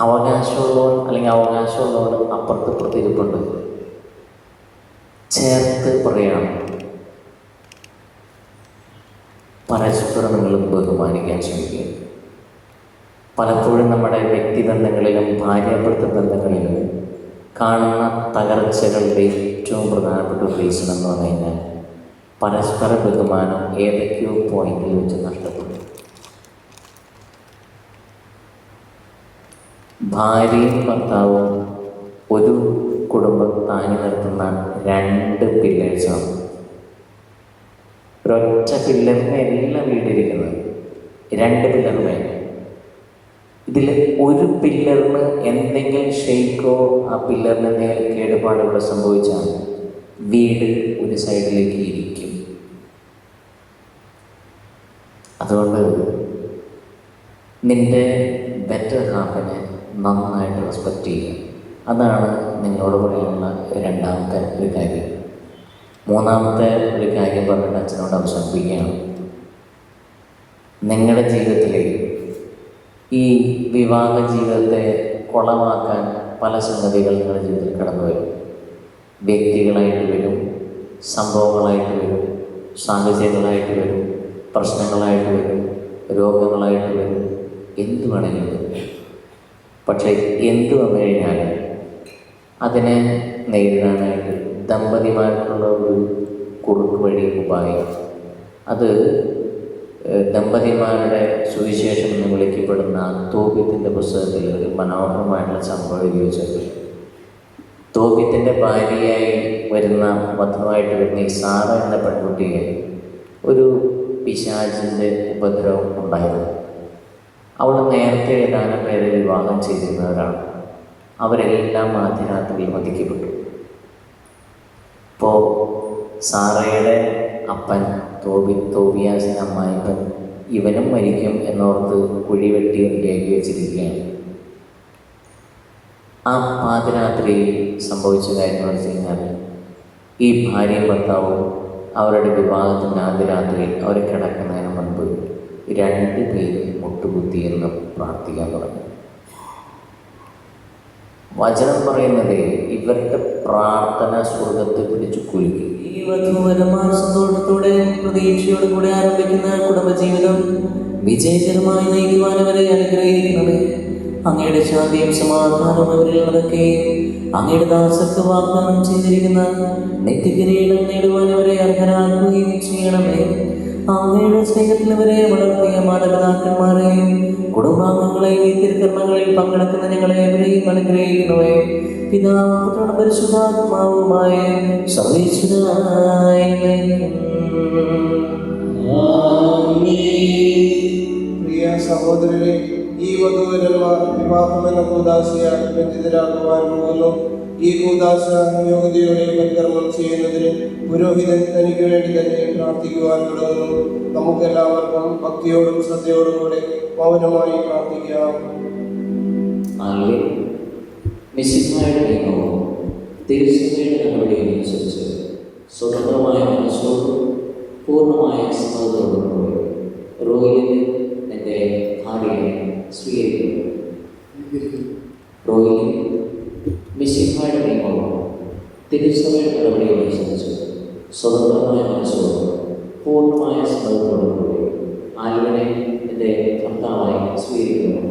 അവകാശമുള്ളവൻ അല്ലെങ്കിൽ അവകാശമുള്ളവൻ അപ്പുറത്ത് ഇപ്പുറത്തിരിപ്പുണ്ട്. ചേർത്ത് പറയാണ്, പരസ്പരം നിങ്ങൾ ബഹുമാനിക്കാൻ ശ്രമിക്കുക. പലപ്പോഴും നമ്മുടെ വ്യക്തിബന്ധങ്ങളിലും ഭാര്യാഭർത്തൃ ബന്ധങ്ങളിലും കാണുന്ന തകർച്ചകളുടെ ഏറ്റവും പ്രധാനപ്പെട്ട റീസൺ എന്ന് പറഞ്ഞു കഴിഞ്ഞാൽ പരസ്പര ബഹുമാനം ഏതൊക്കെയോ പോയിന്റിൽ വെച്ച് നഷ്ടപ്പെടും. ഭാര്യയും ഭർത്താവും ഒരു കുടുംബം താങ്ങി നിർത്തുന്ന 2 പില്ലേഴ്സാണ്. ഒരൊറ്റ പില്ലറിനെ എല്ലാം വീട്ടിരിക്കുന്നത് 2 പില്ലറിനെ. ഇതിൽ ഒരു പില്ലറിന് എന്തെങ്കിലും ഷെയ്ക്കോ ആ പില്ലറിന് എന്തെങ്കിലും കേടുപാടുകളോ സംഭവിച്ചാൽ വീട് ഒരു സൈഡിലേക്ക് ഇരിക്കും. അതുകൊണ്ട് നിൻ്റെ ബെറ്റർ ഹാഫിനെ നന്നായിട്ട് റെസ്പെക്റ്റ് ചെയ്യുക. അതാണ് നിങ്ങളോട് പറയാനുള്ള 2ാമത്തെ ഒരു കാര്യം. 3ാമത്തെ ഒരു കാര്യം പറഞ്ഞിട്ട് അച്ഛനോട് അവസാനിപ്പിക്കുകയാണ്. നിങ്ങളുടെ ജീവിതത്തിലെ ഈ വിവാഹ ജീവിതത്തെ കുളമാക്കാൻ പല സംഗതികൾ നിങ്ങളുടെ ജീവിതത്തിൽ കടന്നു വരും. വ്യക്തികളായിട്ട് വരും, സംഭവങ്ങളായിട്ട് വരും, സാഹചര്യങ്ങളായിട്ട് വരും, പ്രശ്നങ്ങളായിട്ട് വരും, രോഗങ്ങളായിട്ട് വരും, എന്ത് വേണമെങ്കിലും വരും. പക്ഷേ എന്ത് വന്നു കഴിഞ്ഞാൽ അതിനെ നേരിടാനായിട്ട് ദമ്പതിമാർക്കുള്ള ഒരു കുറുക്ക് വഴി ഉപായം, അത് ദമ്പതിമാരുടെ സുവിശേഷം എന്ന് വിളിക്കപ്പെടുന്ന തോബിത്തിൻ്റെ പുസ്തകത്തിൽ ഒരു മനോഹരമായിട്ടുള്ള സംഭവം എഴുതി വെച്ചത്. തോബിത്തിൻ്റെ ഭാര്യയായി വരുന്ന വധുവായിട്ട് വരുന്ന ഈ സാറ എന്ന പെൺകുട്ടിയെ ഒരു പിശാചിൻ്റെ ഉപദ്രവം ഉണ്ടായിരുന്നു. അവൾ നേരത്തെ ഏതാനും പേരെ വിവാഹം ചെയ്തിരുന്നവരാണ്. അവരെല്ലാം ആദ്യരാത്രിയിൽ വധിക്കപ്പെട്ടു. ഇപ്പോൾ സാറയുടെ അപ്പൻ തോബിയാസിൻ്റെ അമ്മായിപ്പൻ ഇവനും മരിക്കും എന്നോർത്ത് കുഴി വെട്ടി റെഡിയാക്കി വെച്ചിരിക്കുകയാണ്. ആ പാതിരാത്രിയിൽ സംഭവിച്ച കാര്യം എന്ന് വെച്ച് കഴിഞ്ഞാൽ ഈ ഭാര്യയും ഭർത്താവും അവരുടെ വിവാഹത്തിൻ്റെ ആദ്യ രാത്രിയിൽ അവർ കിടക്കുന്നതിന് മുൻപ് 2 പേരും മുട്ടുകുത്തിയെന്ന് പ്രാർത്ഥിക്കാൻ തുടങ്ങി. വചനം പറയുന്നത് ഇവരുടെ പ്രാർത്ഥന സ്വർഗത്തെ പിടിച്ചു കുലുക്കി. ഈ വധൂവരന്മാർ സന്തോഷത്തോടെ പ്രതീക്ഷയോടെ കൂടെ ആരംഭിക്കുന്ന കുടുംബജീവിതം വിജയകരമായി നയിക്കുവാൻ അവരെ അനുഗ്രഹിക്കണമേ. അങ്ങയുടെ ശാന്തിയും സമാധാനവും അവരിൽ നടക്കുകയും അങ്ങയുടെ ദാസർക്ക് വാഗ്ദാനം ചെയ്തിരിക്കുന്ന നിത്യകിരീടം നേടുവാൻ അവരെ അർഹരാക്കുകയും ചെയ്യണമേ. അങ്ങയുടെ സ്നേഹത്തിൽ അവരെ വളർത്തിയ മാതാപിതാക്കന്മാരെയും കുടുംബാംഗങ്ങളെയും ഈ തിരുക്കർമ്മങ്ങളിൽ പങ്കെടുക്കുന്ന ഞങ്ങളെ അവരെയും അനുഗ്രഹിക്കണമേ. പിതാവും പുത്രനും പരിശുദ്ധാത്മാവുമായ സർവേശ്വരനായ പ്രിയ സഹോദരരെ, ഈ വധൂവരന്മാർ വിവാഹമെന്ന കൂദാശയാൽ ബന്ധിതരാകുവാൻ പോകുന്നു. ഈ കൂദാശ യോഗ്യതയോടെ പരികർമ്മം ചെയ്യുന്നതിന് പുരോഹിതൻ തനിക്ക് വേണ്ടി തന്നെ പ്രാർത്ഥിക്കുവാൻ തുടങ്ങുന്നു. നമുക്കെല്ലാവർക്കും ഭക്തിയോടും ശ്രദ്ധയോടും കൂടെ മൗനമായി പ്രാർത്ഥിക്കാം. മിശിഹായുടെ നിയമവും തിരുസഭയുടെ നടപടിയും അനുസരിച്ച് സ്വതന്ത്രമായ മനസ്സോടും പൂർണ്ണമായ സമ്മതത്തോടും കൂടി റോയിലിന് എൻ്റെ ഭാര്യയെ സ്വീകരിക്കുന്നു. റോയിലിൻ മിശിഹായുടെ നിയമവും തിരുസഭയുടെ നടപടിയും അനുസരിച്ച് സ്വതന്ത്രമായ മനസ്സോടും പൂർണ്ണമായ സമ്മതത്തോടും കൂടി ആൽവിനെ എൻ്റെ ഭർത്താവായി സ്വീകരിക്കുന്നു.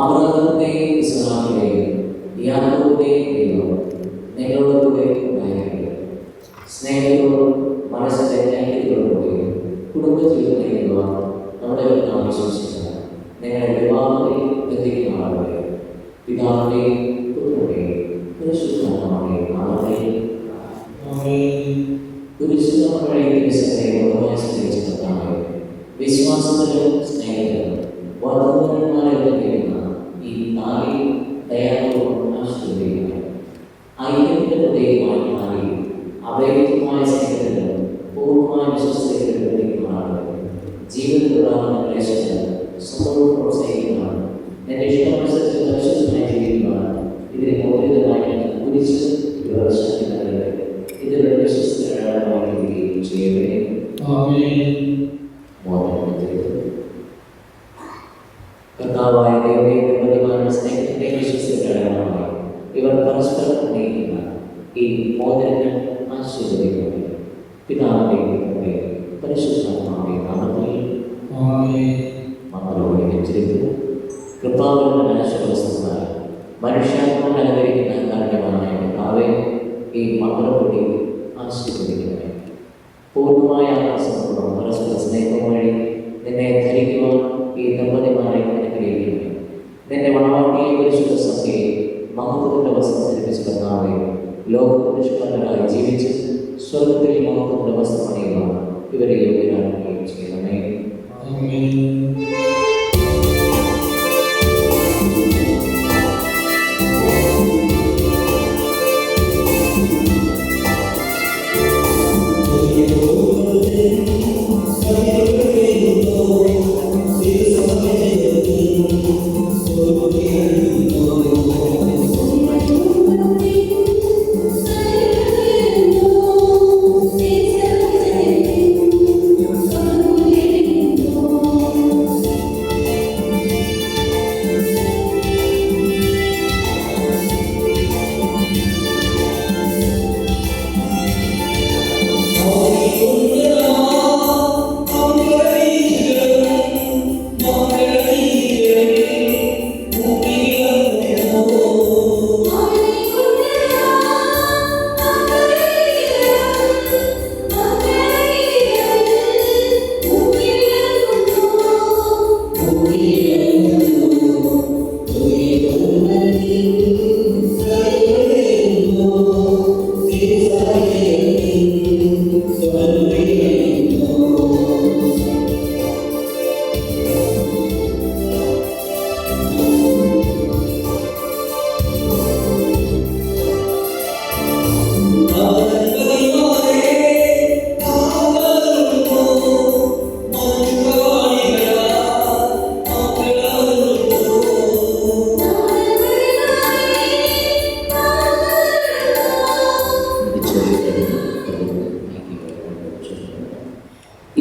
അബ്രഹാമിന്റെയും ഇസ്ഹാക്കിന്റെയും യാക്കോബിന്റെയും ദൈവം നിങ്ങളോടുകൂടെ ഉണ്ടായിരിക്കട്ടെ. സ്നേഹത്തോടും മനസ്സിന്റെ ഐക്യത്തോടുകൂടി കുടുംബജീവിതം നയിക്കുവാൻ നമ്മുടെ ആവശ്യമില്ല. നിങ്ങളുടെ വിവാഹത്തിൽ ബന്ധിക്കുന്നവരെ പിതാവിന്റെയും പുത്രന്റെയും പരിശുദ്ധാത്മാവിന്റെയും നാമത്തിൽ വിശ്വാസത്തിലും സ്നേഹത്തിലും വർദ്ധമാനന്മാരെ ലഭിക്കുന്ന ഈ നാളെ ദയാപൂർവ്വം ആശ്രയിക്കുക. ഐക്യത്തിന്റെ പ്രതീകമായി മാറി അവൈകമായ സ്നേഹത്തിലും പൂർണ്ണമായ വിശ്വാസ പ്രോത്സാഹിക്കുന്നതാണ്. എൻ്റെ ഇഷ്ടമനുസരിച്ച് പരിശുദ്ധമായി ജീവിക്കുന്നതാണ്. ഇതിനെ മോചിതമായി കുരിശ് വിവർശനത്തിനകത്ത് ഇതിലുള്ള വിശ്വസത്തിന്റെ അടയാളമാക്കുകയും ചെയ്യട്ടെ. കർത്താവായ ദൈവത്തിന്റെ പ്രതിമാന സ്നേഹത്തിന്റെ വിശ്വസത്തിന്റെ അടയാളമായി ഇവർ പരസ്പരം സ്നേഹിക്കുന്ന ഈ മോചനങ്ങൾ ആശീർവദിക്കുന്നു. പിതാവിന്റെ പരിശുദ്ധാത്മാവിന്റെ നാമത്തിൽ മക്കളോട് വെച്ചിരിക്കുന്നു. കൃപാവരുടെ ആശീർവദിക്കുന്നതായി മനുഷ്യാത്മാവ് അനുകരിക്കുന്ന കാരണമായ കർത്താവെ ഈ മക്കളോട് ആശീർവദിക്കണമേ. പൂർണ്ണമായ ആകാശത്തോടും പരസ്പര സ്നേഹം വഴി നിന്നെ ധരിക്കുവാൻ ഈ ദമ്പതിമാരെ അനുഗ്രഹിക്കണമേ. നിന്റെ മണവാട്ടിയെ പരിശുദ്ധ സഭയെ മഹത്വത്തിന്റെ വസ്ത്രം ധരിപ്പിച്ച കർത്താവെ ലോകത്തിൽ നിഷ്കളങ്കരായി ജീവിച്ച് സ്വർഗത്തിൽ മഹത്വത്തിന്റെ വസ്ത്രം അണിയുവാൻ ഇവരെ യോഗ്യരാക്കുകയും ചെയ്യണമേ.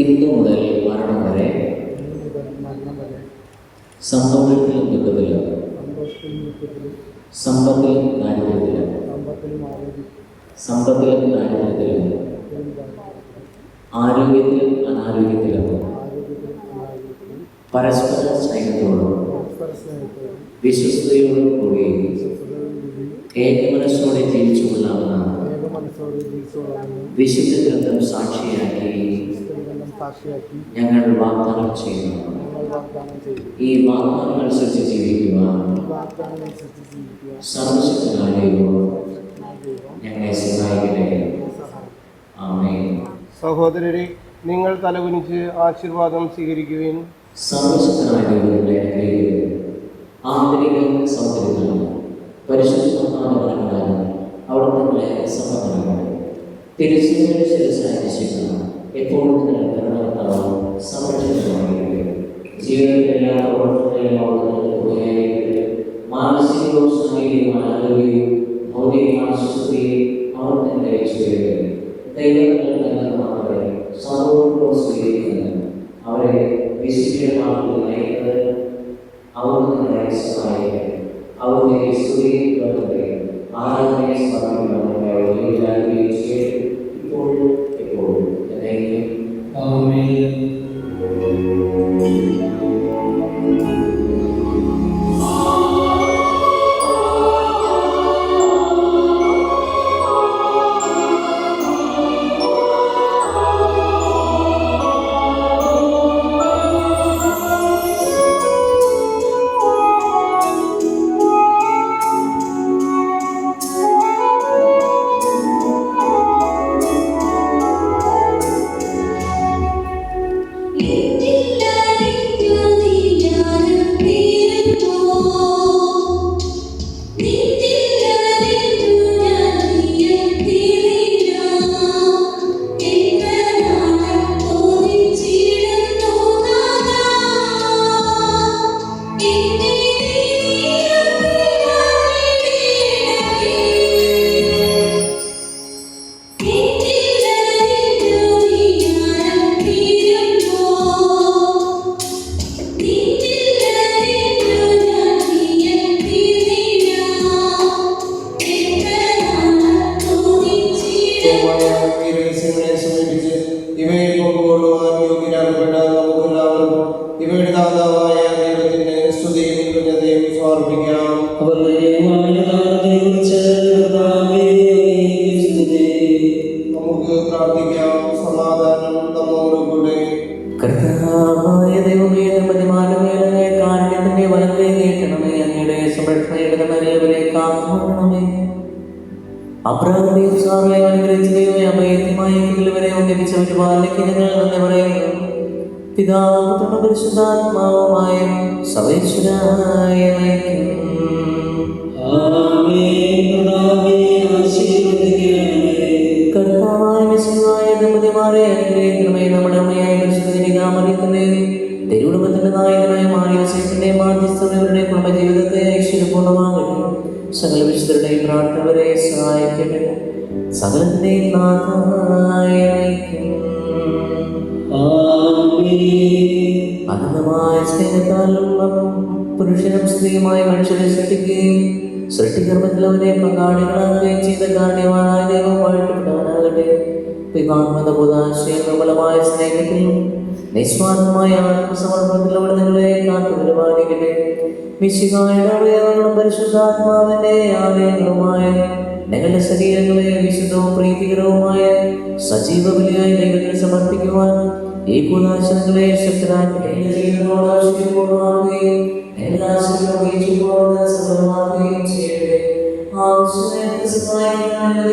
ഇന്നു മുതൽ മരണം വരെ സന്തോഷത്തിലും ദുഃഖത്തിലും സമ്പത്തിലും ദാരിദ്ര്യത്തിലും ആരോഗ്യത്തിലും അനാരോഗ്യത്തിലും പരസ്പര സ്നേഹത്തോടും വിശ്വസ്തയോടും കൂടി ഏകമനസ്സോടെ ജീവിച്ചു കൊള്ളാവുന്ന വിശുദ്ധ ഗ്രന്ഥം സാക്ഷിയാക്കി ഞങ്ങൾ വാഗ്ദാനം ചെയ്യുന്നു. ഈ വാഗ്ദാനം അനുസരിച്ച് ജീവിക്കുവാൻ സർവശക്തനായ ദൈവം ഞങ്ങളെ സഹായിക്കട്ടെ. ആമേൻ. സഹോദരരെ, നിങ്ങൾ തലകുനിച്ച് ആശീർവാദം സ്വീകരിക്കുവിൻ. സർവശക്തനായ ദൈവത്തെ ആന്തരിക സൗന്ദര്യത്തിലും പരിശുദ്ധമാനവരാണ് അവിടുത്തെ സമ്മതമാണ്. തിരിച്ചുള്ള ശിരസായിരിക്കുന്ന എപ്പോഴും നിങ്ങൾ കരുണാത്താവും സംരക്ഷിതമായിരിക്കും. ജീവിതത്തിലെ എല്ലാ പ്രവർത്തനങ്ങളും മാനസികവും ശാരീരികമായ ആരോഗ്യവും ഭൗതികമായ സുസ്ഥിതിയും അവർ തന്നെ ചെയ്യുക. ദൈവങ്ങളുടെ മാത്രമേ സൗകര്യവും സ്വീകരിക്കുന്നത് അവരെ വിശുദ്ധമാക്കി നയിക്കുന്നത് അവർ നിങ്ങളെ സഹായിക്കും. അവരുടെ സ്തുതിയെ ആരാധനയെ സമർപ്പിക്കുകയും ഇപ്പോഴും എപ്പോഴും സ്തുതിയും കൃതജ്ഞതയും സമർപ്പിക്കാം. അവരുടെ ദൈവമായതാകുറിച്ച് കർത്താവേ, അങ്ങേക്ക് സ്തുതി. നമുക്ക് പ്രാർത്ഥിക്കാം. സമാധാനം നമ്മോടുകൂടെ. കർത്താവായ ദൈവമേ, പ്രതിമാനമേ, കാരുണ്യത്തിന്റെ വലത്തെ നീട്ടണമേ. അങ്ങയുടെ സംരക്ഷണയുടെ നിലവിലെ കാത്തുകൊള്ളണമേ. അബ്രാഹത്തെയും സാറയും അനുഗ്രഹിച്ച ദൈവമേ, അഭയത്യമായ വരെ ഒന്നിപ്പിച്ച പരിപാലനയ്ക്ക് ഞങ്ങൾ നന്ദി പറയുന്നു. പിതാവും പുത്രനും പരിശുദ്ധാത്മാവുമായ സർവ്വേശ്വരായ കർത്താവായ മിശിഹായ ദമ്പതിമാരെ അനുഗ്രഹിക്കണമേ. നമ്മുടെ അമ്മയായ പരിശുദ്ധ കന്യകാമറിയത്തിന്റെ തിരുകുടുംബത്തിന്റെ നായകനായ മാറിയോസേഫിന്റെ മാധ്യസ്ഥതയുടെ കുടുംബജീവിതത്തെ ഐശ്വര്യപൂർണ്ണമാകട്ടെ. സകല വിശുദ്ധരുടെയും പ്രാർത്ഥന വരെ സഹായിക്കട്ടെ. സകലത്തിന്റെയും നാഥായ അനന്തമായ സ്നേഹത്താലും പുരുഷനും സ്ത്രീയുമായ മനുഷ്യരെ സൃഷ്ടിക്കുകയും സൃഷ്ടികർമ്മത്തിൽ അവരെ പങ്കാളികളാകുകയും ചെയ്ത കാരണവാനായ ദൈവം വാഴ്ത്തപ്പെടാനാകട്ടെ. നിർമ്മലമായ സ്നേഹത്തിലും നിസ്വാർത്ഥമായ ആത്മസമർപ്പണത്തിലും അവിടെ നിങ്ങളെ കാത്തു പരിപാലിക്കട്ടെ. മിശിഹായുടെ അവയവങ്ങളും പരിശുദ്ധാത്മാവിന്റെ ആലയങ്ങളുമായ നിങ്ങളുടെ ശരീരങ്ങളെ വിശുദ്ധവും പ്രീതികരവുമായ സജീവ ബലിയായി ദൈവത്തിന് സമർപ്പിക്കുവാൻ ഈ കൂതാശകളെ ശക്തരാക്കട്ടെ. സഫലമാക്കുകയും ചെയ്യട്ടെ. ആവശ്യത്തെ സഹായിക്കാനുള്ള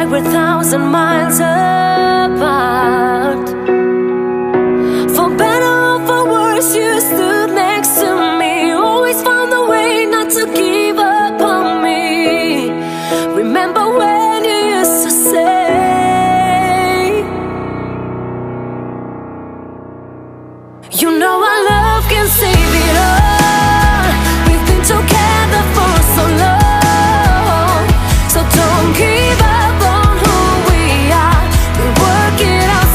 we're 1,000 miles apart. For better or for worse, you stood next to me. Always found a way not to give up on me. Remember when you used to say, you know our love can save it all. We've been together for so long, so don't give up on who we are. We'll work it out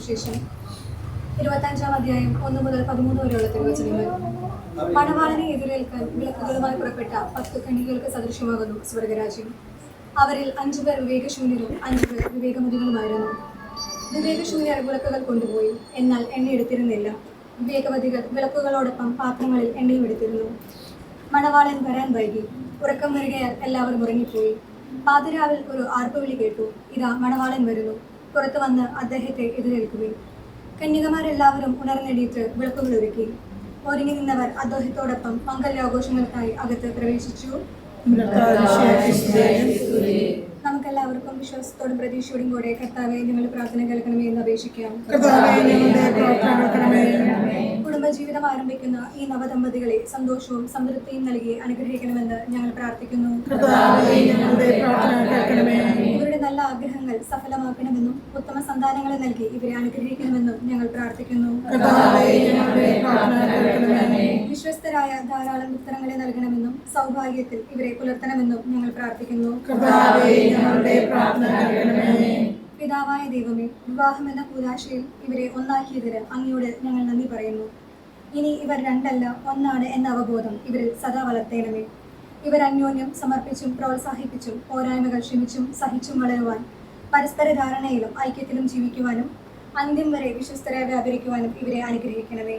സുവിശേഷം 25-ാം അധ്യായം 1 മുതൽ 13 വരെയുള്ള തിരുവചനങ്ങൾ. മണവാളനെ എതിരേൽക്കാൻ വിളക്കുകളുമായി പുറപ്പെട്ട 10 കന്യകൾക്ക് സദൃശ്യമാകുന്നു സ്വർഗരാജ്യം. അവരിൽ 5 പേർ വിവേകശൂന്യരും 5 പേർ വിവേകമതികളുമായിരുന്നു. വിവേകശൂന്യർ വിളക്കുകൾ കൊണ്ടുപോയി, എന്നാൽ എണ്ണയെടുത്തിരുന്നില്ല. വിവേകവതികൾ വിളക്കുകളോടൊപ്പം പാത്രങ്ങളിൽ എണ്ണയും എടുത്തിരുന്നു. മണവാളൻ വരാൻ വൈകി. ഉറക്കം വരികയാൽ എല്ലാവരും ഉറങ്ങിപ്പോയി. പാതിരാവിൽ ഒരു ആർപ്പുവിളി കേട്ടു, ഇതാ മണവാളൻ വരുന്നു, പുറത്തു വന്ന് അദ്ദേഹത്തെ എതിരേൽക്കുവിൻ. കന്യകമാരെല്ലാവരും ഉണർന്നെണീറ്റ് വിളക്കുകൾ ഒരുക്കി. ഒരുങ്ങി നിന്നവർ അദ്ദേഹത്തോടൊപ്പം മംഗല്യാഘോഷങ്ങൾക്കായി അകത്ത് പ്രവേശിച്ചു. നമുക്കെല്ലാവർക്കും വിശ്വാസത്തോടും പ്രതീക്ഷയോടും കൂടെ കർത്താവെ ഞങ്ങളുടെ പ്രാർത്ഥന കേൾക്കണമേ എന്ന് അപേക്ഷിക്കാം. കുടുംബജീവിതം ആരംഭിക്കുന്ന ഈ നവദമ്പതികളെ സന്തോഷവും സംതൃപ്തിയും നൽകി അനുഗ്രഹിക്കണമെന്ന് ഞങ്ങൾ പ്രാർത്ഥിക്കുന്നു. ഇവരുടെ നല്ല ആഗ്രഹങ്ങൾ സഫലമാക്കണമെന്നും ഉത്തമ സന്താനങ്ങളെ നൽകി ഇവരെ അനുഗ്രഹിക്കണമെന്നും ഞങ്ങൾ പ്രാർത്ഥിക്കുന്നു. വിശ്വസ്തരായ ധാരാളം ഉത്തരങ്ങളെ നൽകണമെന്നും സൗഭാഗ്യത്തിൽ ഇവരെ പുലർത്തണമെന്നും ഞങ്ങൾ പ്രാർത്ഥിക്കുന്നു. പിതാവായ ദൈവമേ, വിവാഹമെന്ന കൂദാശയിൽ ഇവരെ ഒന്നാക്കിയതിന് അങ്ങയോട് ഞങ്ങൾ നന്ദി പറയുന്നു. ഇനി ഇവർ രണ്ടല്ല ഒന്നാണ് എന്ന അവബോധം ഇവരിൽ സദാ വളർത്തേണമേ. ഇവർ അന്യോന്യം സമർപ്പിച്ചും പ്രോത്സാഹിപ്പിച്ചും പോരായ്മകൾ ക്ഷമിച്ചും സഹിച്ചും വളരുവാൻ, പരസ്പര ധാരണയിലും ഐക്യത്തിലും ജീവിക്കുവാനും അന്ത്യം വരെ വിശ്വസ്തരായി വ്യാപരിക്കുവാനും ഇവരെ അനുഗ്രഹിക്കണമേ.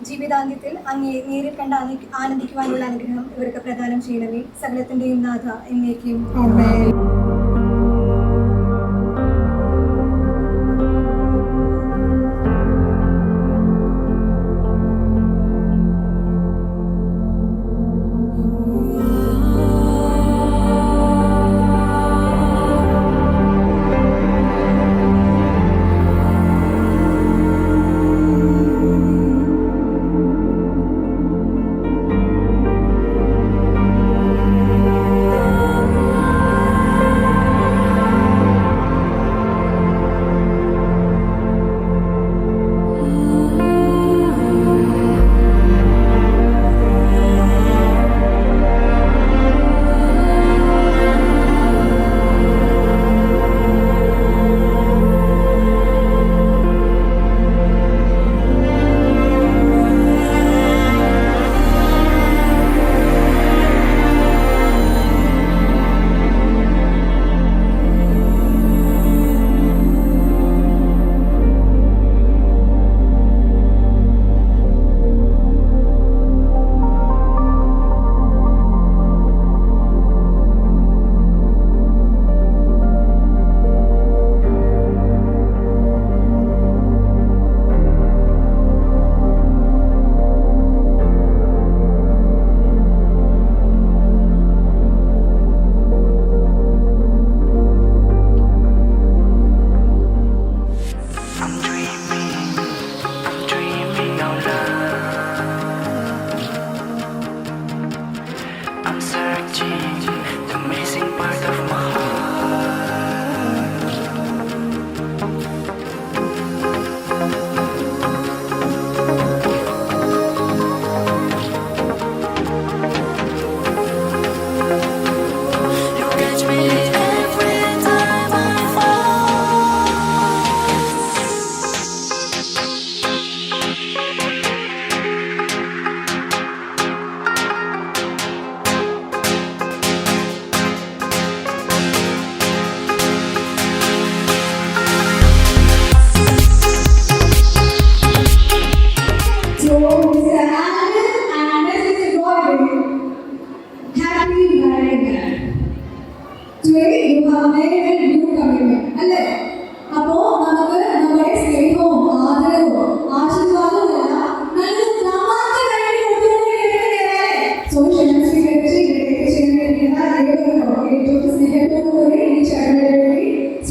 ജീവിതാന്ത്യത്തിൽ അങ്ങയെ നേരിൽ കണ്ട് ആനന്ദിക്കുവാനുള്ള അനുഗ്രഹം ഇവർക്ക് പ്രദാനം ചെയ്യണമേ. സകലത്തിന്റെയും നാഥ എന്നേക്കും ആമേൻ.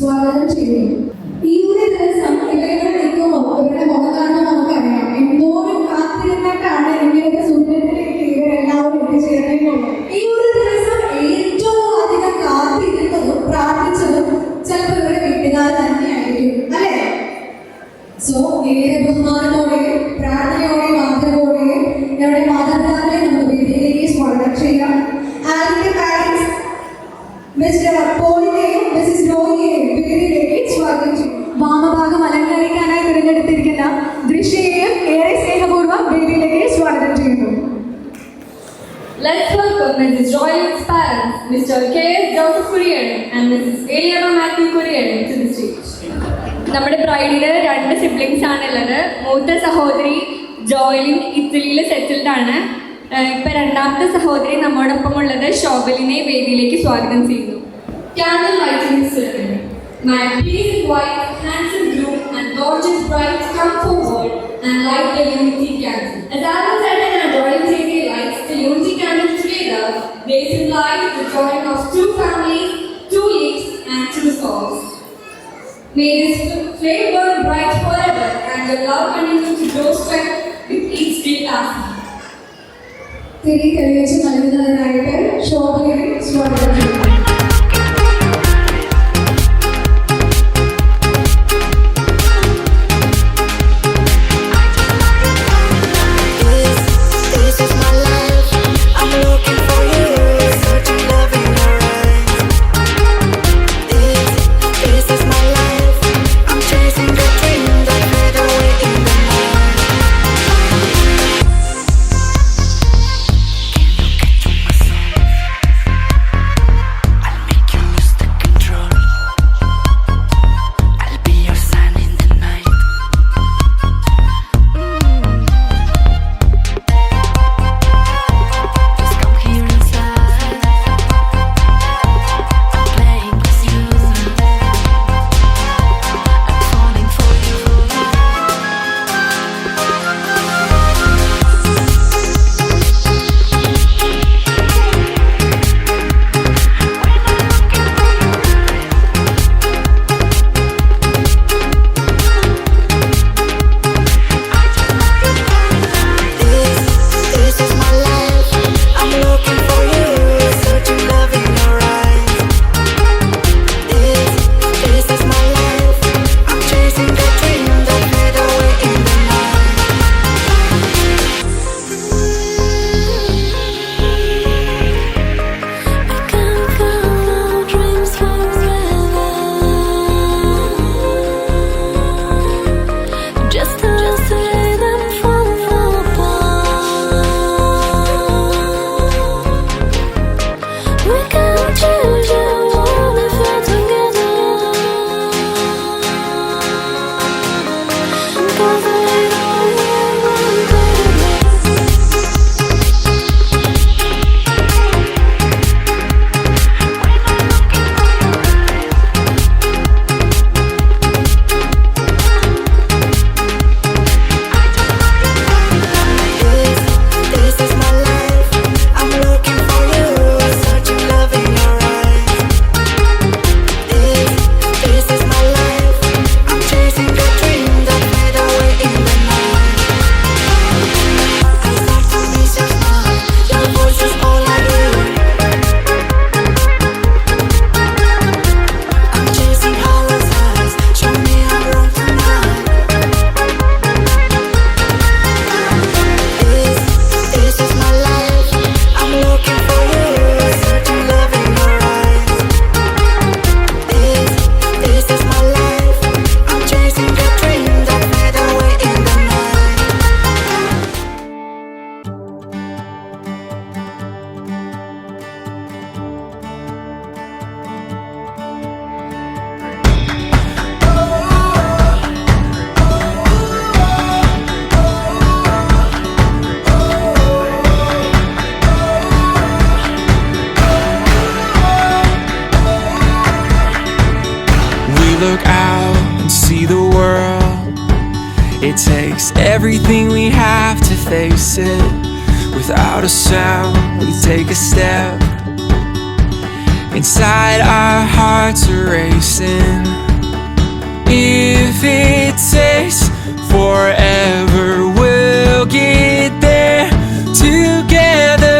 സ്വാഗതം ചെയ്യുന്നു. ഈ ഒരു ദിവസം ഇവരുടെ നിൽക്കുമ്പോൾ ഇവരുടെ മുഖം കാണുമ്പോൾ നമുക്കറിയാം എന്തോരം കാത്തിരുന്നിട്ടാണ് ഇങ്ങനത്തെ സുന്ദരത്തിലേക്ക് ഇവരെല്ലാവരും എത്തിച്ചേർന്നിട്ടുള്ളത്. ഈ ഒരു ദിവസം ഏറ്റവും അധികം കാത്തിരുന്നതും പ്രാർത്ഥിച്ചതും ചിലപ്പോൾ ഇവരുടെ വീട്ടുകാർ തന്നെയായിരിക്കും, അല്ലേ? സോ ഏറെ ബഹുമാനത്തോടെയും പ്രാർത്ഥനയോടെയും ആദരവോടെയും ഞങ്ങളുടെ മാതാപിതാക്കളെ നമുക്ക് വേദിയിലേക്ക് സ്വാഗതം ചെയ്യാം. ആദ്യത്തെ പാരന്റ്സ് മിസ്റ്റർ പോളിനെയും മിസ്സസ് ഡോയിയെയും വേദിയിലേക്ക് സ്വാഗതം ചെയ്യും. വാമഭാഗം അലങ്കരിക്കും. Let's welcome Mrs. Joy's parents, Mr. K.S. Joseph Kuriyadan and Mrs. Eliana Matthew Kuriyadan to the stage. നമ്മുടെ ബ്രൈഡിന് 2 സിബ്ലിങ്സ് ആണുള്ളത്. മൂത്ത സഹോദരി ജോയ്ലിൻ ഇറ്റലിയിൽ സെറ്റിൽഡ് ആണ്. ഇപ്പം രണ്ടാമത്തെ സഹോദരി നമ്മോടൊപ്പം ഉള്ളത് ശോഭലിനെ വേദിയിലേക്ക് സ്വാഗതം ചെയ്യുന്നു. Candle lighting ceremony. My please invite handsome groom and gorgeous bride to come forward and light the unity candle. As Adam said in our royal TV lights the unity candle together, they symbolize the joining of 2 families, 2 leaves and 2 souls. May this flame burn bright forever and your love continue to grow strength with each day passing. തിരി തെളിയിച്ച് നൽകുന്നതിനായിട്ട് ശോഭയെ സ്വാഗതം ചെയ്യുന്നു. look out and see the world. It takes everything we have to face it. Without a sound, we take a step. Inside our hearts are racing. If it takes forever, we'll get there together.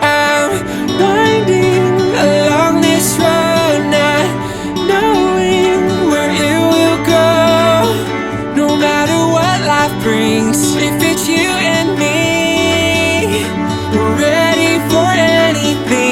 I'm winding along this road, not knowing where it will go. No matter what life brings, if it's you and me, we're ready for anything.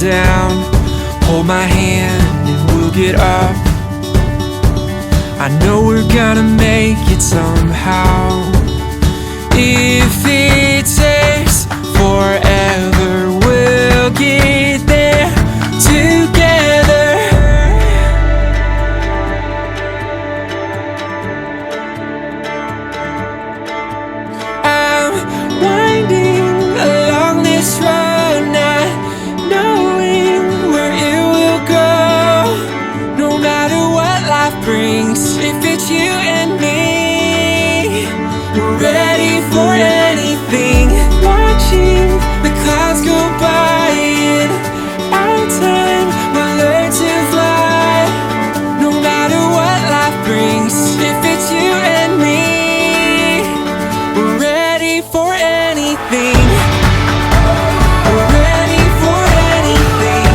down. Hold my hand and we'll get up. I know we're gonna make it somehow. If it takes forever, we'll get there together. I'm winding along this road, not knowing where it will go. No matter what life brings, if it's you and me, we're ready for anything. Watching the clouds go by in our time, we'll learn to fly. No matter what life brings, if it's you and me, we're ready for anything. We're ready for anything.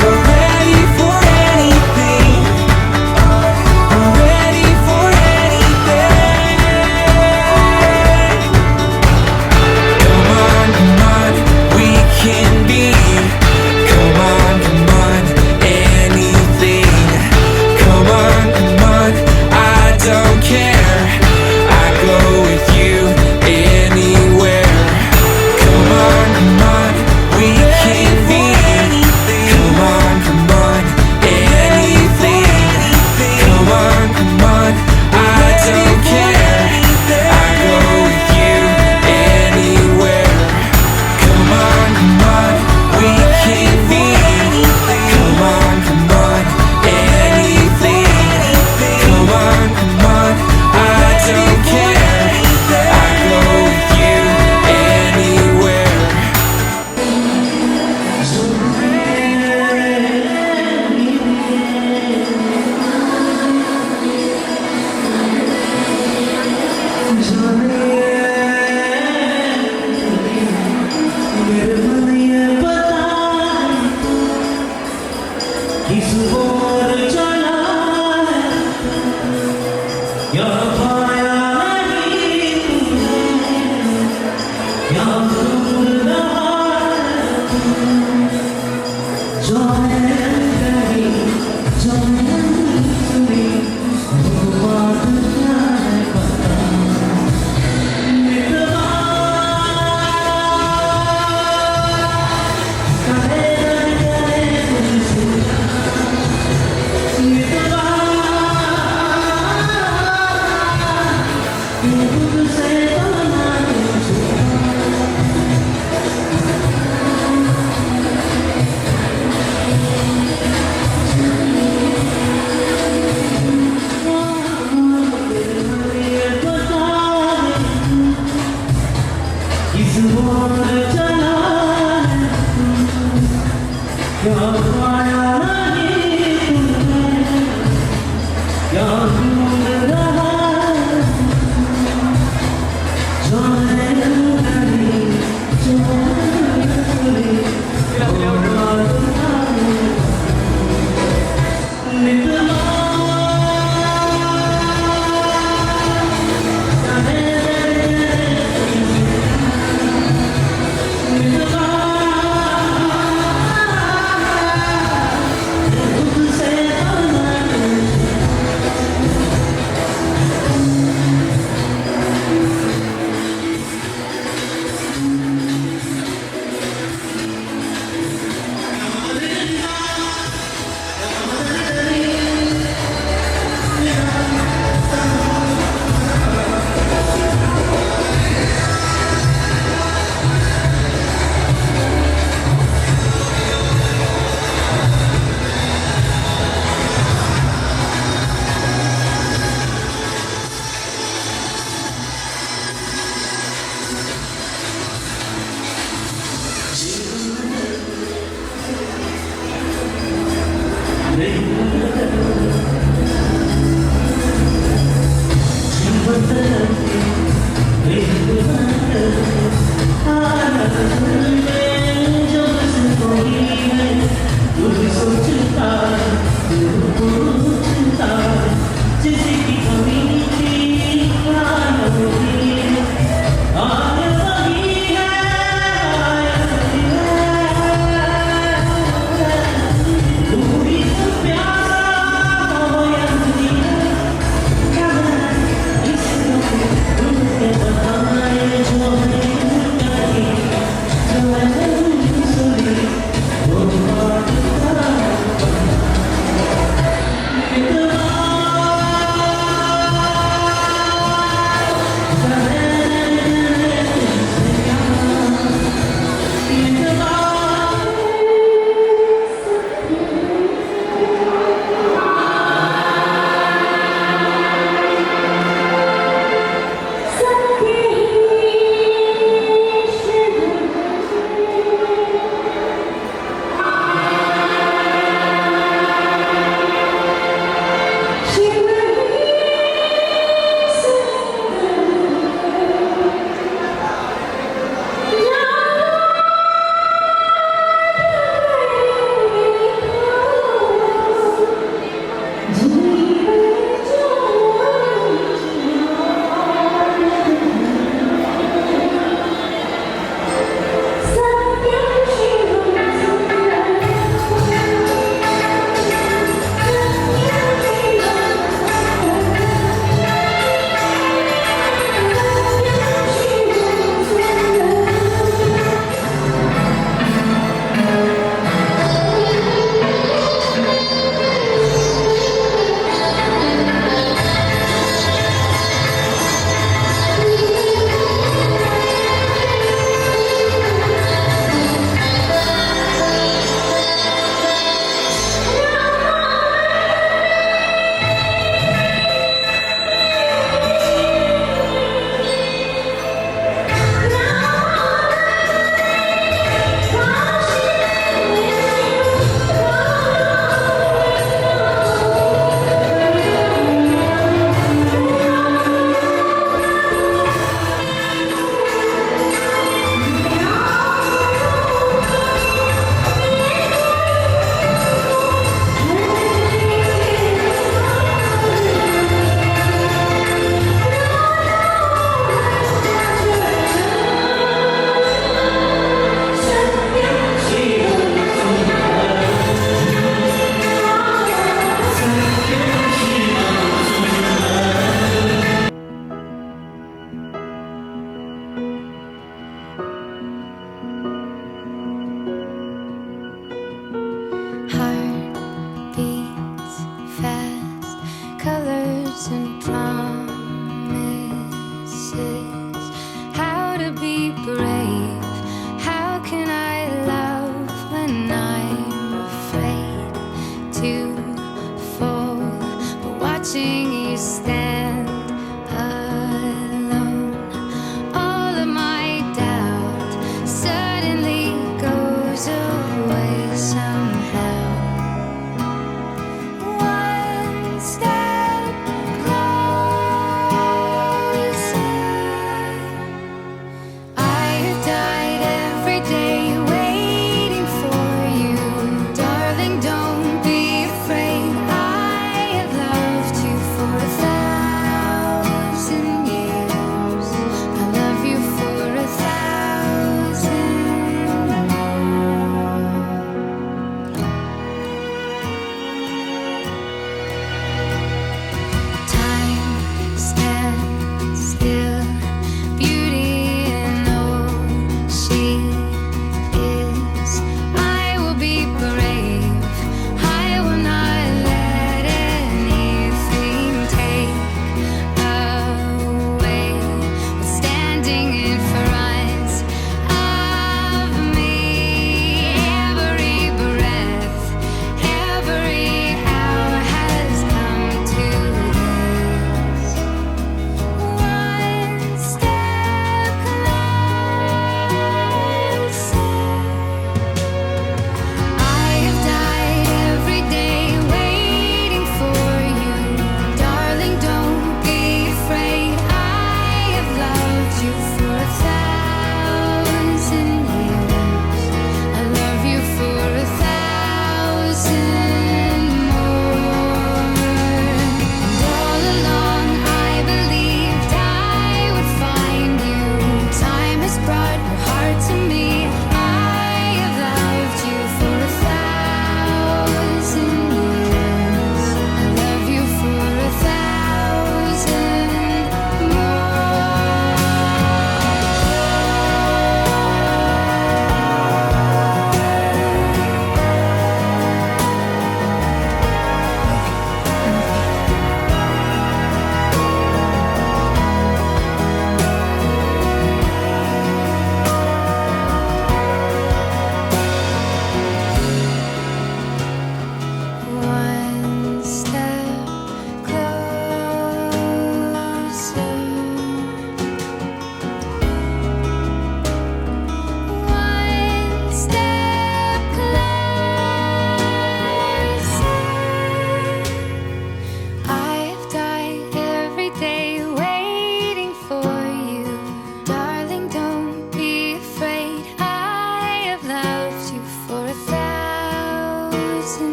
We're ready for anything. We're ready for anything. Come on, we can be. Come on, anything. Come on, I don't care. I go with you anywhere. Come on, we can be. Come on, anything. Come on, I don't care. I go with you anywhere. Come on, we can be. Come on, anything. Come on, I don't care. I go with you anywhere.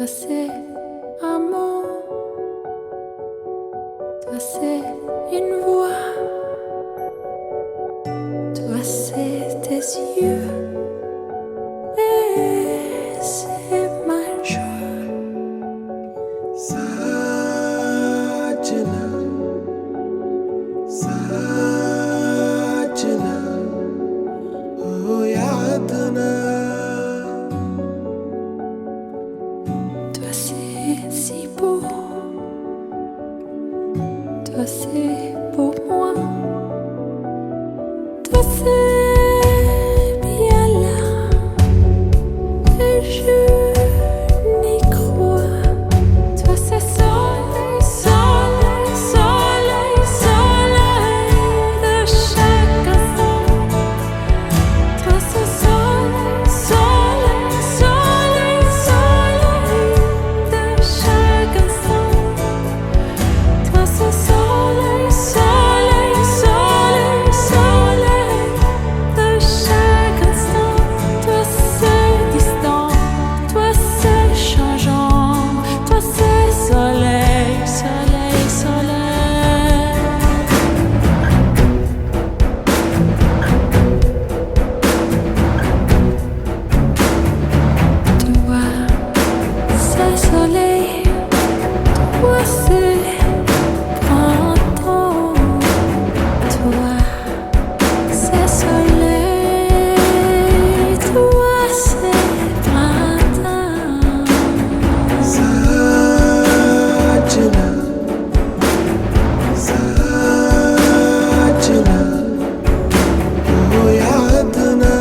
Toi c'est amour, toi c'est une voix, toi c'est tes yeux et c'est ma joie. Sajna, Sajna, oh Yadna. Toi c'est si beau, toi c'est pour moi, toi c'est bien là et je n'y crois. Toi c'est soleil, soleil, soleil, soleil de chaque instant. Toi c'est soleil, soleil, soleil, soleil de chaque instant. Toi c'est soleil, soleil, soleil, soleil de chaque instant. Toi c'est distant, toi c'est changeant, toi c'est soleil, soleil, soleil. Toi c'est soleil, toi c'est printemps, toi c'est soleil, toi c'est printemps. Sajna, Sajna, oh Yadna.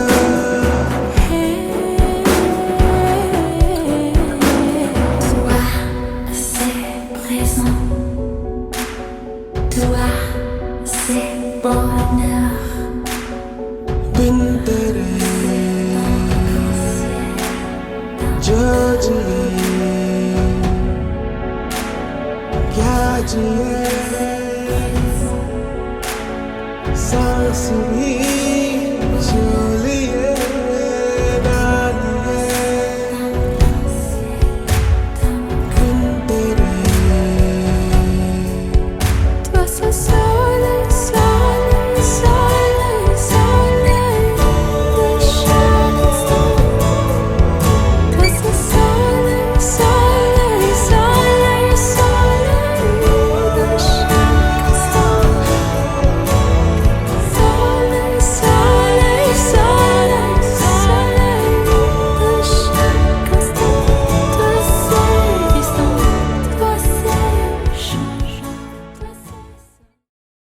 Toi c'est présent, toi c'est bonheur. Bintere, Georgie, Juliet, Juliet.